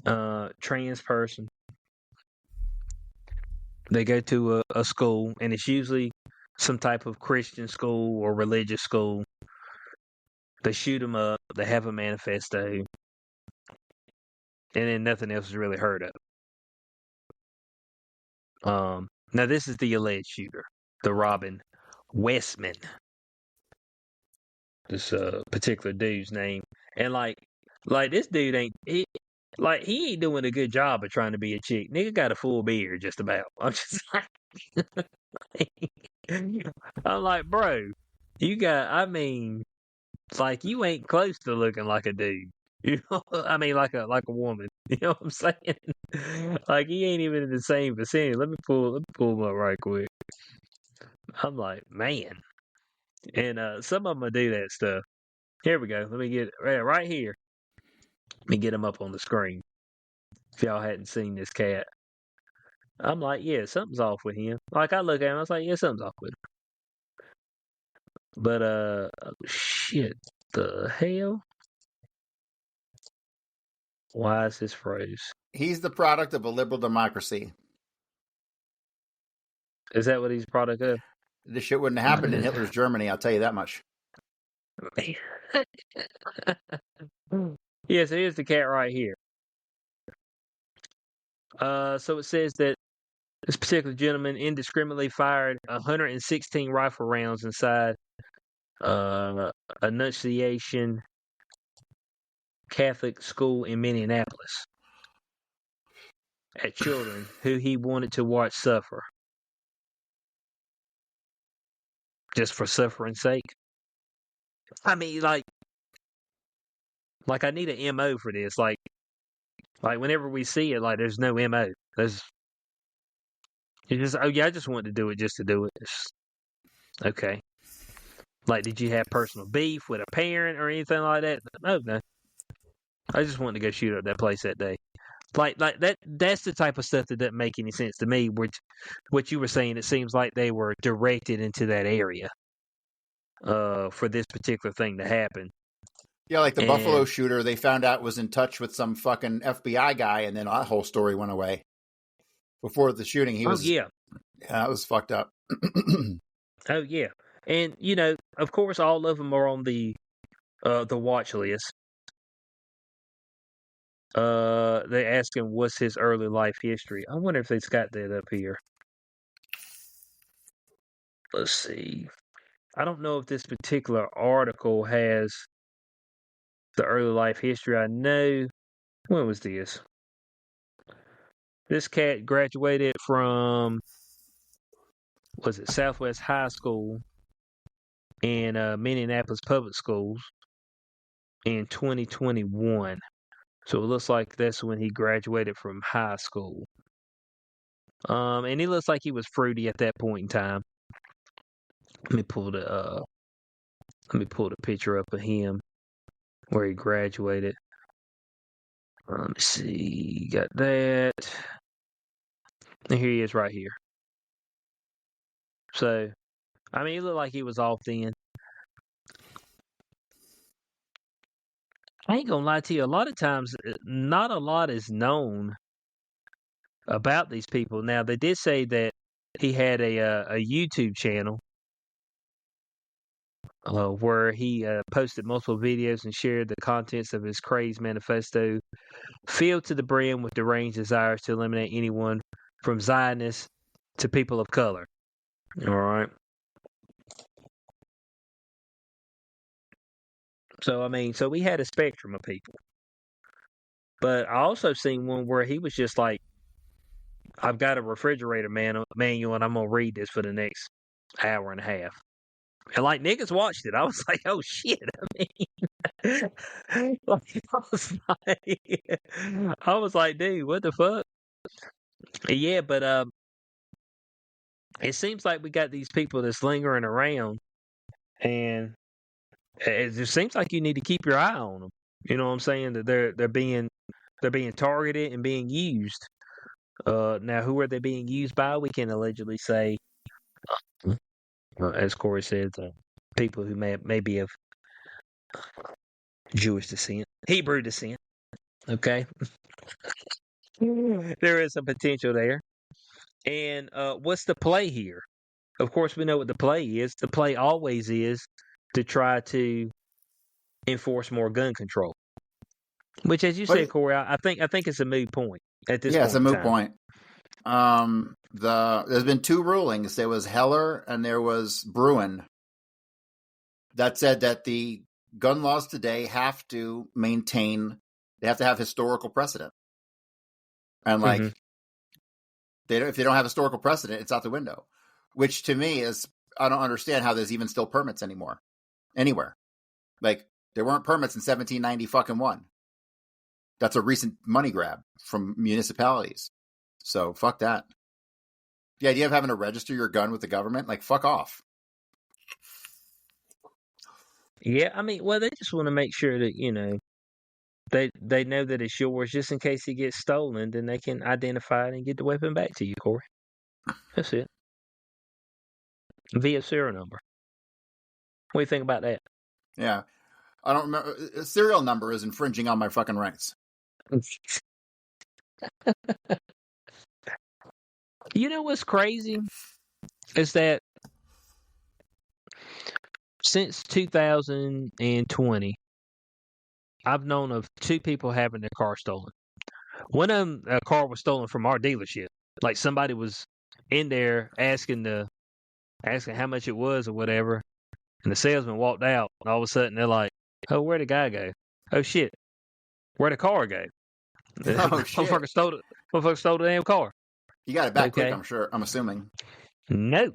A: Trans person. They go to a school, and it's usually some type of Christian school or religious school. They shoot them up. They have a manifesto. And then nothing else is really heard of. Now, this is the alleged shooter, the Robin Westman. This particular dude's name. And like this dude he ain't doing a good job of trying to be a chick. Nigga got a full beard just about. I'm just like I'm like, bro, it's like you ain't close to looking like a dude. I mean like a woman. You know what I'm saying? Like he ain't even in the same vicinity. Let me pull him up right quick. I'm like, man. And some of them will do that stuff. Here we go. Let me get it right here. Let me get him up on the screen. If y'all hadn't seen this cat. I'm like, yeah, something's off with him. Like I look at him, I was like, yeah, something's off with him. But oh, shit. The hell? Why is this froze?
B: He's the product of a liberal democracy.
A: Is that what he's product of?
B: This shit wouldn't have happened in Hitler's Germany, I'll tell you that much.
A: Yeah, so here's the cat right here. So it says that this particular gentleman indiscriminately fired 116 rifle rounds inside Annunciation Catholic School in Minneapolis at children who he wanted to watch suffer. Just for suffering's sake. I mean, like I need an MO for this. Like whenever we see it, like there's no MO. It's just, oh yeah, I just wanted to do it just to do it. Okay. Like, did you have personal beef with a parent or anything like that? No. I just wanted to go shoot up that place that day. Like that's the type of stuff that doesn't make any sense to me. Which, what you were saying, it seems like they were directed into that area for this particular thing to happen.
B: Yeah, like the
A: And
B: Buffalo shooter, they found out was in touch with some fucking FBI guy, and then that whole story went away. Before the shooting, he was...
A: yeah,
B: that was fucked up.
A: oh yeah, and of course, all of them are on the watch list. They ask him what's his early life history. I wonder if they've got that up here. Let's see. I don't know if this particular article has the early life history. I know. When was this? This cat graduated from, was it Southwest High School and Minneapolis Public Schools in 2021. So it looks like that's when he graduated from high school. And he looks like he was fruity at that point in time. Let me pull the picture up of him where he graduated. Let me see. Got that. And here he is right here. So, I mean, he looked like he was off then. I ain't gonna lie to you. A lot of times, not a lot is known about these people. Now, they did say that he had a YouTube channel where he posted multiple videos and shared the contents of his crazed manifesto, filled to the brim with deranged desires to eliminate anyone from Zionists to people of color. All right. So, I mean, so we had a spectrum of people. But I also seen one where he was just like, I've got a refrigerator manual and I'm going to read this for the next hour and a half. And like niggas watched it. I was like, oh shit. I mean, I was like, dude, what the fuck? Yeah, but it seems like we got these people that's lingering around, and it just seems like you need to keep your eye on them. You know what I'm saying? That they're being targeted and being used. Now, who are they being used by? We can allegedly say, as Corey said, people who may be of Jewish descent, Hebrew descent. Okay, there is a potential there. And what's the play here? Of course, we know what the play is. The play always is to try to enforce more gun control. Which, as you said, Corey, I think it's a moot point at this point.
B: Yeah, it's a moot point. There's been two rulings. There was Heller and there was Bruin that said that the gun laws today have to have historical precedent. And like, if they don't have historical precedent, it's out the window. Which to me is, I don't understand how there's even still permits anymore, anywhere. Like, there weren't permits in 1791. That's a recent money grab from municipalities. So fuck that. The idea of having to register your gun with the government, like, fuck off.
A: Yeah, I mean, well, they just want to make sure that, they know that it's yours, just in case it gets stolen, then they can identify it and get the weapon back to you, Corey. That's it. Via serial number. What do you think about that?
B: Yeah. I don't remember. A serial number is infringing on my fucking rights.
A: You know what's crazy? Is that since 2020, I've known of two people having their car stolen. One of them, a car was stolen from our dealership. Like, somebody was in there asking how much it was or whatever, and the salesman walked out, and all of a sudden they're like, oh, where'd the guy go? Oh shit, where'd the car go?
B: Oh shit.
A: Motherfucker stole the damn car.
B: You got it back quick, I'm sure. I'm assuming.
A: No.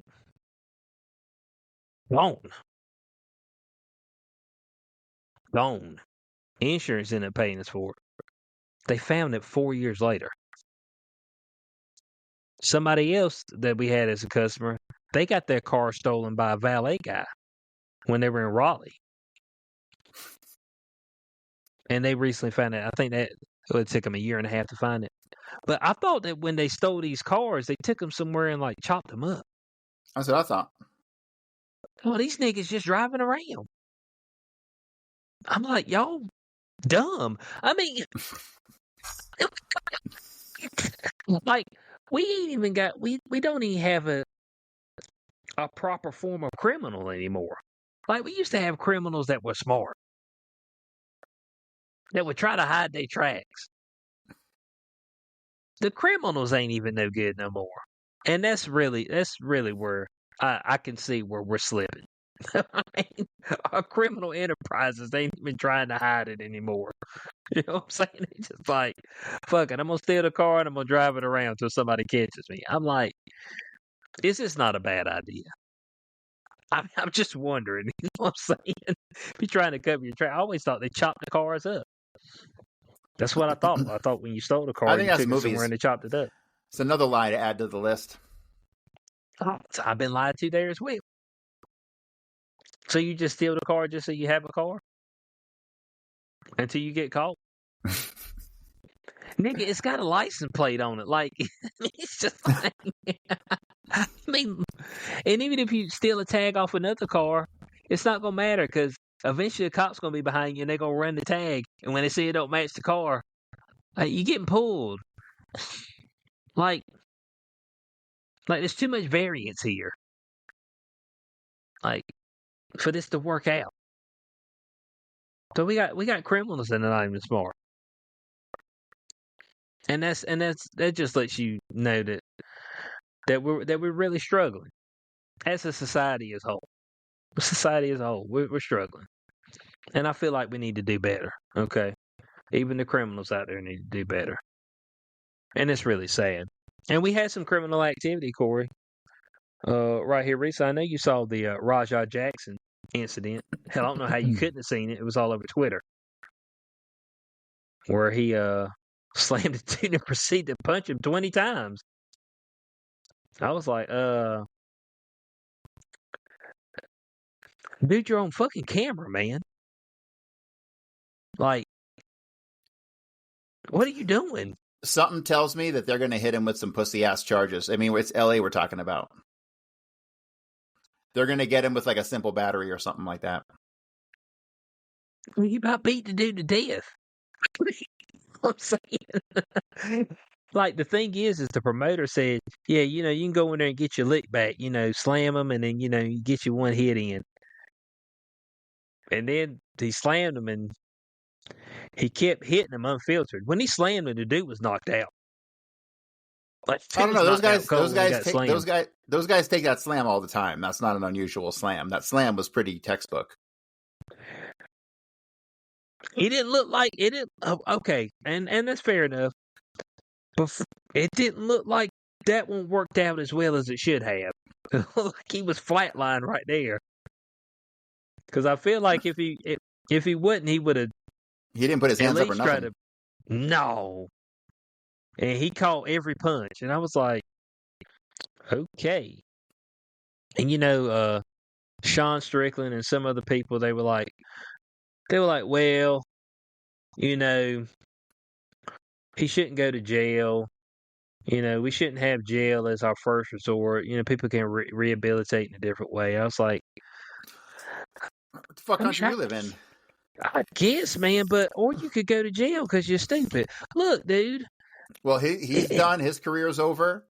A: Gone. Insurance ended up paying us for it. They found it 4 years later. Somebody else that we had as a customer, they got their car stolen by a valet guy. when they were in Raleigh. And they recently found it. I think that it took them a year and a half to find it. But I thought that when they stole these cars, they took them somewhere and like chopped them up.
B: That's what I thought.
A: Oh, these niggas just driving around. I'm like, y'all dumb. I mean, like we ain't even got we don't even have a proper form of criminal anymore. Like we used to have criminals that were smart, that would try to hide their tracks. The criminals ain't even no good no more. And that's really where I can see where we're slipping. I mean, our criminal enterprises ain't even trying to hide it anymore. You know what I'm saying? It's just like, fuck it, I'm gonna steal the car and I'm gonna drive it around until somebody catches me. I'm like, this is not a bad idea. I'm just wondering, you know what I'm saying? If you're trying to cover your track, I always thought they chopped the cars up. That's what I thought. I thought when you stole the car,
B: I think
A: you
B: that's
A: took it
B: movies.
A: somewhere and they chopped it up.
B: It's another lie to add to the list.
A: Oh, so I've been lied to there as well. So you just steal the car just so you have a car? Until you get caught? Nigga, it's got a license plate on it. Like, it's just like, I mean, and even if you steal a tag off another car, it's not going to matter because eventually the cop's going to be behind you and they're going to run the tag. And when they see it don't match the car, like, you're getting pulled. Like, there's too much variance here. Like, for this to work out. So we got criminals that are not even smart. And that just lets you know that we're really struggling as a society as a whole. Society as a whole, we're struggling, and I feel like we need to do better. Okay, even the criminals out there need to do better, and it's really sad. And we had some criminal activity, Corey, right here recently. I know you saw the Rajah Jackson incident. Hell, I don't know how you couldn't have seen it. It was all over Twitter, where he slammed a dude and proceeded to punch him 20 times. I was like, dude, you're on fucking camera, man. Like, what are you doing?
B: Something tells me that they're going to hit him with some pussy-ass charges. I mean, it's L.A. we're talking about. They're going to get him with like a simple battery or something like that.
A: Well, you about beat the dude to death. I'm saying. Like, the thing is the promoter said, yeah, you can go in there and get your lick back, slam him, and then, you get your one hit in. And then he slammed him, and he kept hitting him unfiltered. When he slammed him, the dude was knocked out. Like,
B: I don't know. Those guys
A: take
B: that slam all the time. That's not an unusual slam. That slam was pretty textbook.
A: It didn't look like it. Okay, and that's fair enough. But it didn't look like that one worked out as well as it should have. Like he was flatlined right there. Because I feel like if he wouldn't, he would have.
B: He didn't put his hands up or nothing.
A: No. And he caught every punch, and I was like, okay. And Sean Strickland and some other people, they were like, well, he shouldn't go to jail. We shouldn't have jail as our first resort. People can rehabilitate in a different way. I was like,
B: what the fuck country you live in?
A: I guess, man, or you could go to jail because you're stupid. Look, dude.
B: Well, he's done. His career's over.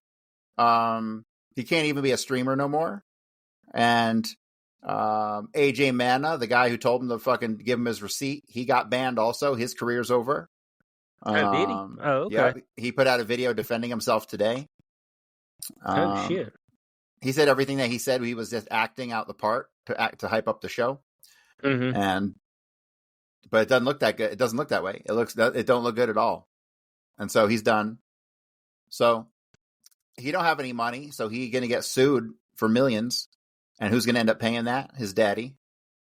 B: He can't even be a streamer no more. And AJ Manna, the guy who told him to fucking give him his receipt, he got banned also. His career's over.
A: Oh, did he? Oh, okay.
B: Yeah, he put out a video defending himself today.
A: Oh, shit.
B: He said everything that he said. He was just acting out the part to hype up the show.
A: Mm-hmm.
B: But it doesn't look that good. It doesn't look that way. It don't look good at all. And so he's done. So he don't have any money. So he's going to get sued for millions. And who's going to end up paying that? His daddy.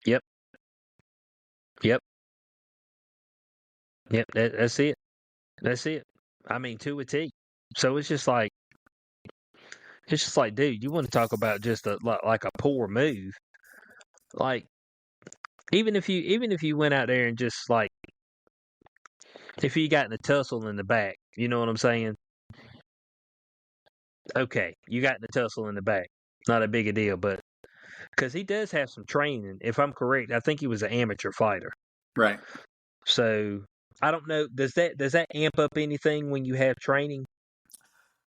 A: Yep. That's it. That's it. I mean, to a T. So it's just like, dude, you want to talk about just like a poor move? Like, Even if you went out there and just like, if you got in a tussle in the back, you know what I'm saying? Okay, you got in a tussle in the back, not a big a deal, but because he does have some training, if I'm correct, I think he was an amateur fighter.
B: Right.
A: So I don't know. Does that amp up anything when you have training?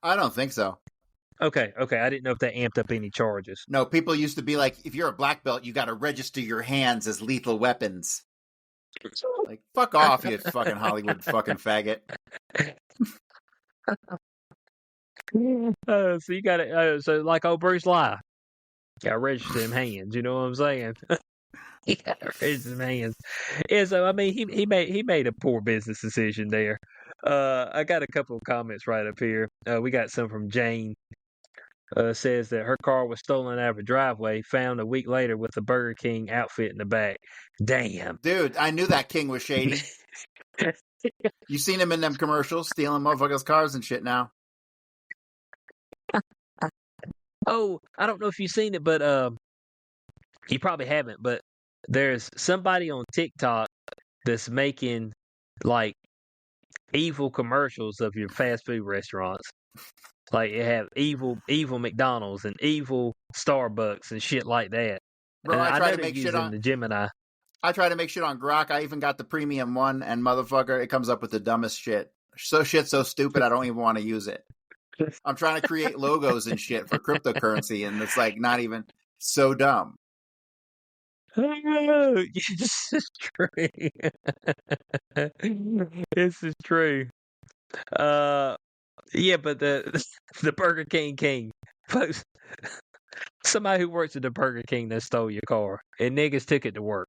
B: I don't think so.
A: Okay. I didn't know if that amped up any charges.
B: No, people used to be like, if you're a black belt, you got to register your hands as lethal weapons. Like, fuck off, you fucking Hollywood fucking faggot.
A: So you got it. So like old Bruce Lee, got to register them hands. You know what I'm saying? He got to register them hands. Yeah. So I mean, he made a poor business decision there. I got a couple of comments right up here. We got some from Jane. Says that her car was stolen out of a driveway, found a week later with a Burger King outfit in the back. Damn.
B: Dude, I knew that King was shady. You seen him in them commercials stealing motherfuckers' cars and shit now.
A: Oh, I don't know if you've seen it, but you probably haven't, but there's somebody on TikTok that's making like evil commercials of your fast food restaurants. Like you have evil McDonald's and evil Starbucks and shit like that.
B: Bro,
A: And
B: I try
A: know
B: to make
A: they're
B: shit
A: using
B: on
A: the Gemini.
B: I try to make shit on Grok. I even got the premium one, and motherfucker, it comes up with the dumbest shit. So stupid, I don't even want to use it. I'm trying to create logos and shit for cryptocurrency, and it's like not even so dumb.
A: Oh, this is true. This is true. Yeah, but the Burger King, folks. Somebody who works at the Burger King that stole your car, and niggas took it to work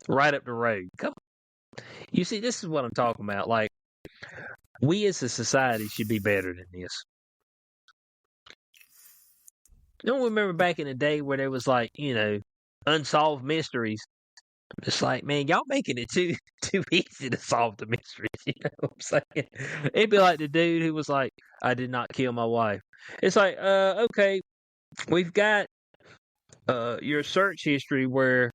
A: right up the road. Come on. You see, this is what I'm talking about. Like, we as a society should be better than this. You don't remember back in the day where there was like, unsolved mysteries. It's like, man, y'all making it too easy to solve the mysteries. You know what I'm saying? It'd be like the dude who was like, I did not kill my wife. It's like, okay, we've got your search history where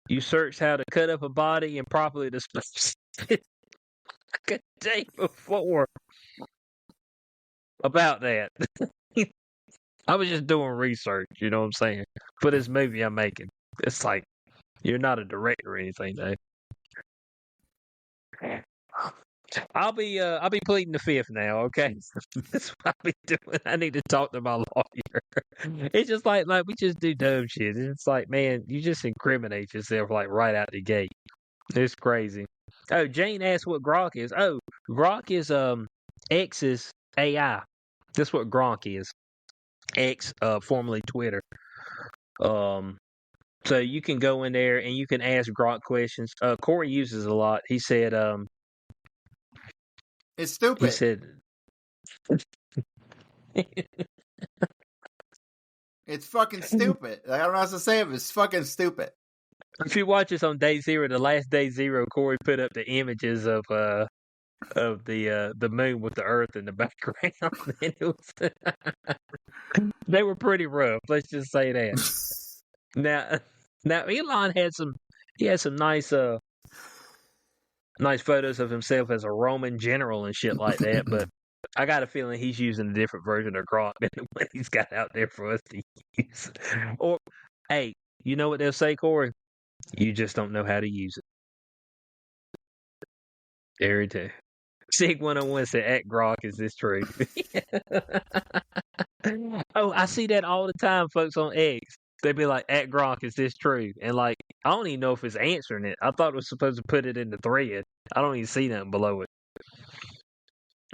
A: you searched how to cut up a body and properly dispose it like a day before about that. I was just doing research, you know what I'm saying? For this movie I'm making. It's like, you're not a director or anything, though. I'll be pleading the fifth now, okay? That's what I'll be doing. I need to talk to my lawyer. It's just like we just do dumb shit. It's like, man, you just incriminate yourself like right out the gate. It's crazy. Oh, Jane asked what Grok is. Oh, Grok is X's AI. That's what Gronk is. X, formerly Twitter. So you can go in there and you can ask Grok questions. Corey uses it a lot. He said,
B: it's stupid.
A: He said,
B: it's fucking stupid. I don't know how to say it, but it's fucking stupid.
A: If you watch this on day zero, the last day zero, Corey put up the images of the moon with the Earth in the background. And it was they were pretty rough. Let's just say that. Now Elon had some nice photos of himself as a Roman general and shit like that, but I got a feeling he's using a different version of Grok than what he's got out there for us to use. Or, hey, you know what they'll say, Corey? You just don't know how to use it. Every time. Sig 101 said, at Grok, is this true? Oh, I see that all the time, folks, on X. They'd be like, at Grok, is this true? And like, I don't even know if it's answering it. I thought it was supposed to put it in the thread. I don't even see nothing below it.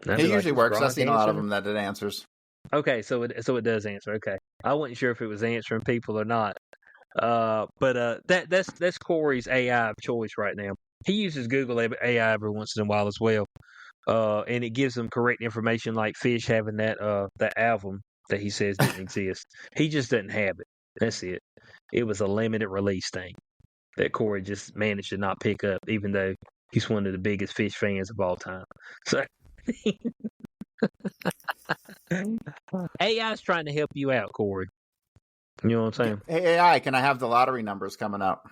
B: It usually works. I've seen a lot of them that it answers.
A: Okay, so it does answer. Okay, I wasn't sure if it was answering people or not. But that's Corey's AI of choice right now. He uses Google AI every once in a while as well. And it gives him correct information, like Fish having that album that he says didn't exist. He just doesn't have it. That's it. It was a limited release thing that Corey just managed to not pick up, even though he's one of the biggest Fish fans of all time. So AI is trying to help you out, Corey. You know what I'm saying?
B: Hey AI, can I have the lottery numbers coming up?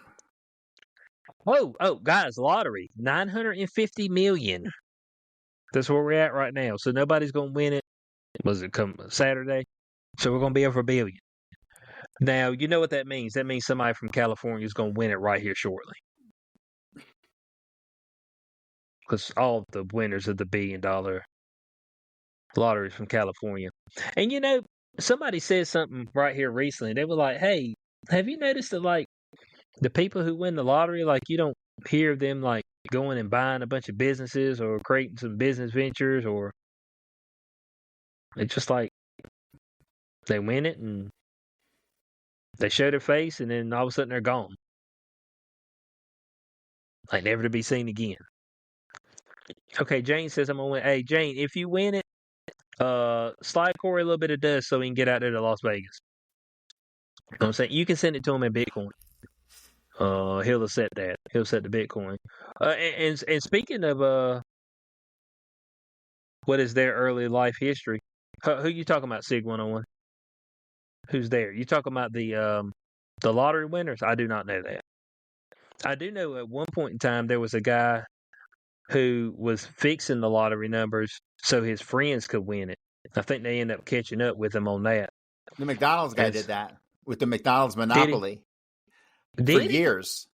A: Guys, lottery, 950 million. That's where we're at right now. So nobody's gonna win it. Was it come Saturday? So we're gonna be over $1 billion. Now you know what that means. That means somebody from California is gonna win it right here shortly. Because all the winners of the $1 billion lottery from California. And you know, somebody said something right here recently. They were like, "Hey, have you noticed that like the people who win the lottery, like you don't hear of them like going and buying a bunch of businesses or creating some business ventures, or it's just like they win it and they show their face and then all of a sudden they're gone, like never to be seen again." Okay, Jane says I'm gonna win. Hey, Jane, if you win it, slide Corey a little bit of dust so he can get out there to Las Vegas. You know what I'm saying? You can send it to him in Bitcoin. He'll accept that. He'll accept the Bitcoin. And speaking of what is their early life history? Who you talking about, Sig 101? Who's there? You talking about the lottery winners? I do not know that. I do know at one point in time there was a guy who was fixing the lottery numbers so his friends could win it. I think they end up catching up with him on that.
B: The McDonald's guy did that with the McDonald's monopoly
A: for
B: years.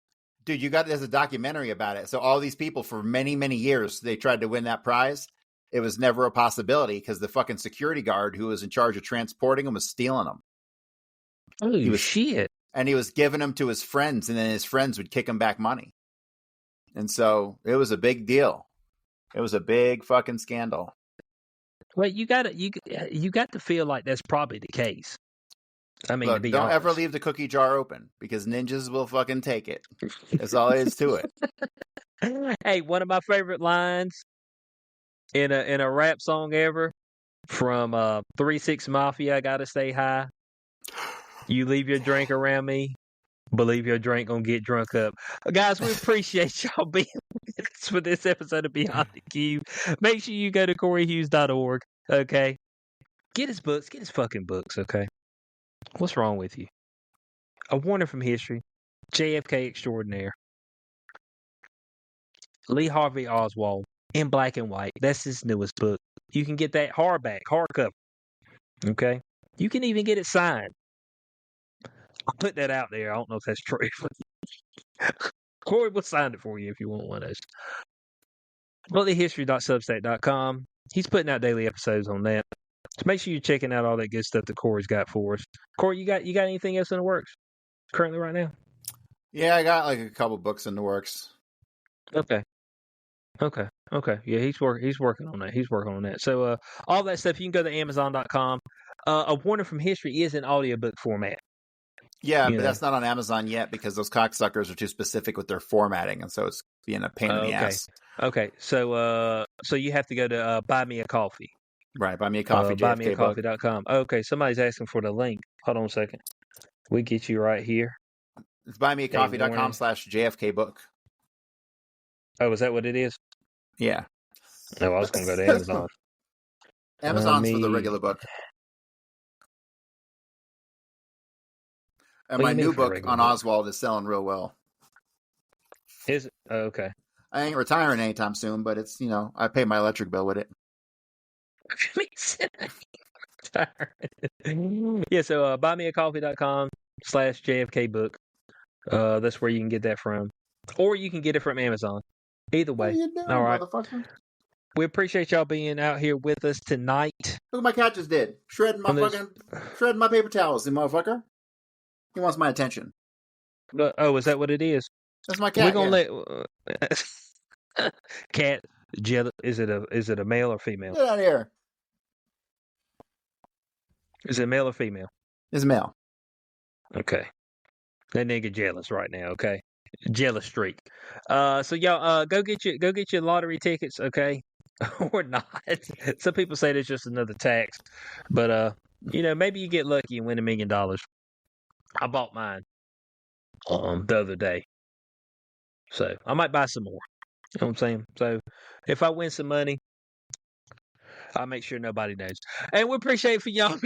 B: Dude, there's a documentary about it. So all these people for many, many years, they tried to win that prize. It was never a possibility because the fucking security guard who was in charge of transporting them was stealing them.
A: Oh, shit.
B: And he was giving them to his friends, and then his friends would kick him back money. And so it was a big deal. It was a big fucking scandal.
A: Well, you got to feel like that's probably the case. I mean,
B: look, don't ever leave the cookie jar open because ninjas will fucking take it. That's all there is to it.
A: Hey, one of my favorite lines in a rap song ever from 3 6 Mafia, I Gotta Stay High. You leave your drink around me, believe your drink gonna get drunk up. Guys, we appreciate y'all being with us for this episode of Beyond the Cube. Make sure you go to CoreyHughes.org, okay? Get his books, get his fucking books, okay? What's wrong with you? A Warning from History, JFK Extraordinaire, Lee Harvey Oswald, in black and white. That's his newest book. You can get that hardcover, okay? You can even get it signed. I'll put that out there. I don't know if that's true. Corey will sign it for you if you want one of those. BloodlyHistory.substack.com. He's putting out daily episodes on that. So make sure you're checking out all that good stuff that Corey's got for us. Corey, you got anything else in the works currently right now?
B: Yeah, I got like a couple books in the works.
A: Okay. Yeah, he's working on that. He's working on that. So all that stuff, you can go to Amazon.com. A Warning from History is in audiobook format.
B: Yeah, but that's not on Amazon yet because those cocksuckers are too specific with their formatting, and so it's being a pain in the ass.
A: Okay, so you have to go to Buy Me a Coffee.
B: Right, Buy Me a Coffee,
A: buymeacoffee.com. Okay, somebody's asking for the link. Hold on a second. We get you right here.
B: It's buymeacoffee.com/JFK book.
A: Oh, is that what it is?
B: Yeah.
A: No, I was going to go to Amazon.
B: Amazon's for the regular book. And my new book on Oswald is selling real well.
A: Is it? Oh, okay.
B: I ain't retiring anytime soon, but it's, I pay my electric bill with it.
A: Yeah, so buymeacoffee.com/JFK book. That's where you can get that from. Or you can get it from Amazon. Either way.
B: What are you doing,
A: all right.
B: Motherfucker?
A: We appreciate y'all being out here with us tonight.
B: Look what my cat just did. Shredding my paper towels, the motherfucker. He wants my attention.
A: Is that what it is?
B: That's my cat.
A: We're gonna let cat jealous. Is it a male or female?
B: Get out of here.
A: Is it male or female?
B: It's male.
A: Okay. That nigga jealous right now. Okay. Jealous streak. So y'all, go get your lottery tickets, okay? Or not. Some people say it's just another tax, but maybe you get lucky and win $1 million. I bought mine the other day, so I might buy some more. You know what I'm saying? So if I win some money, I'll make sure nobody knows. And we appreciate for y'all.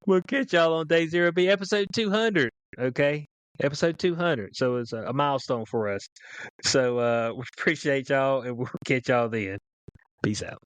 A: We'll catch y'all on day 0B, episode 200. Okay. Episode 200. So it's a milestone for us. So we appreciate y'all, and we'll catch y'all then. Peace out.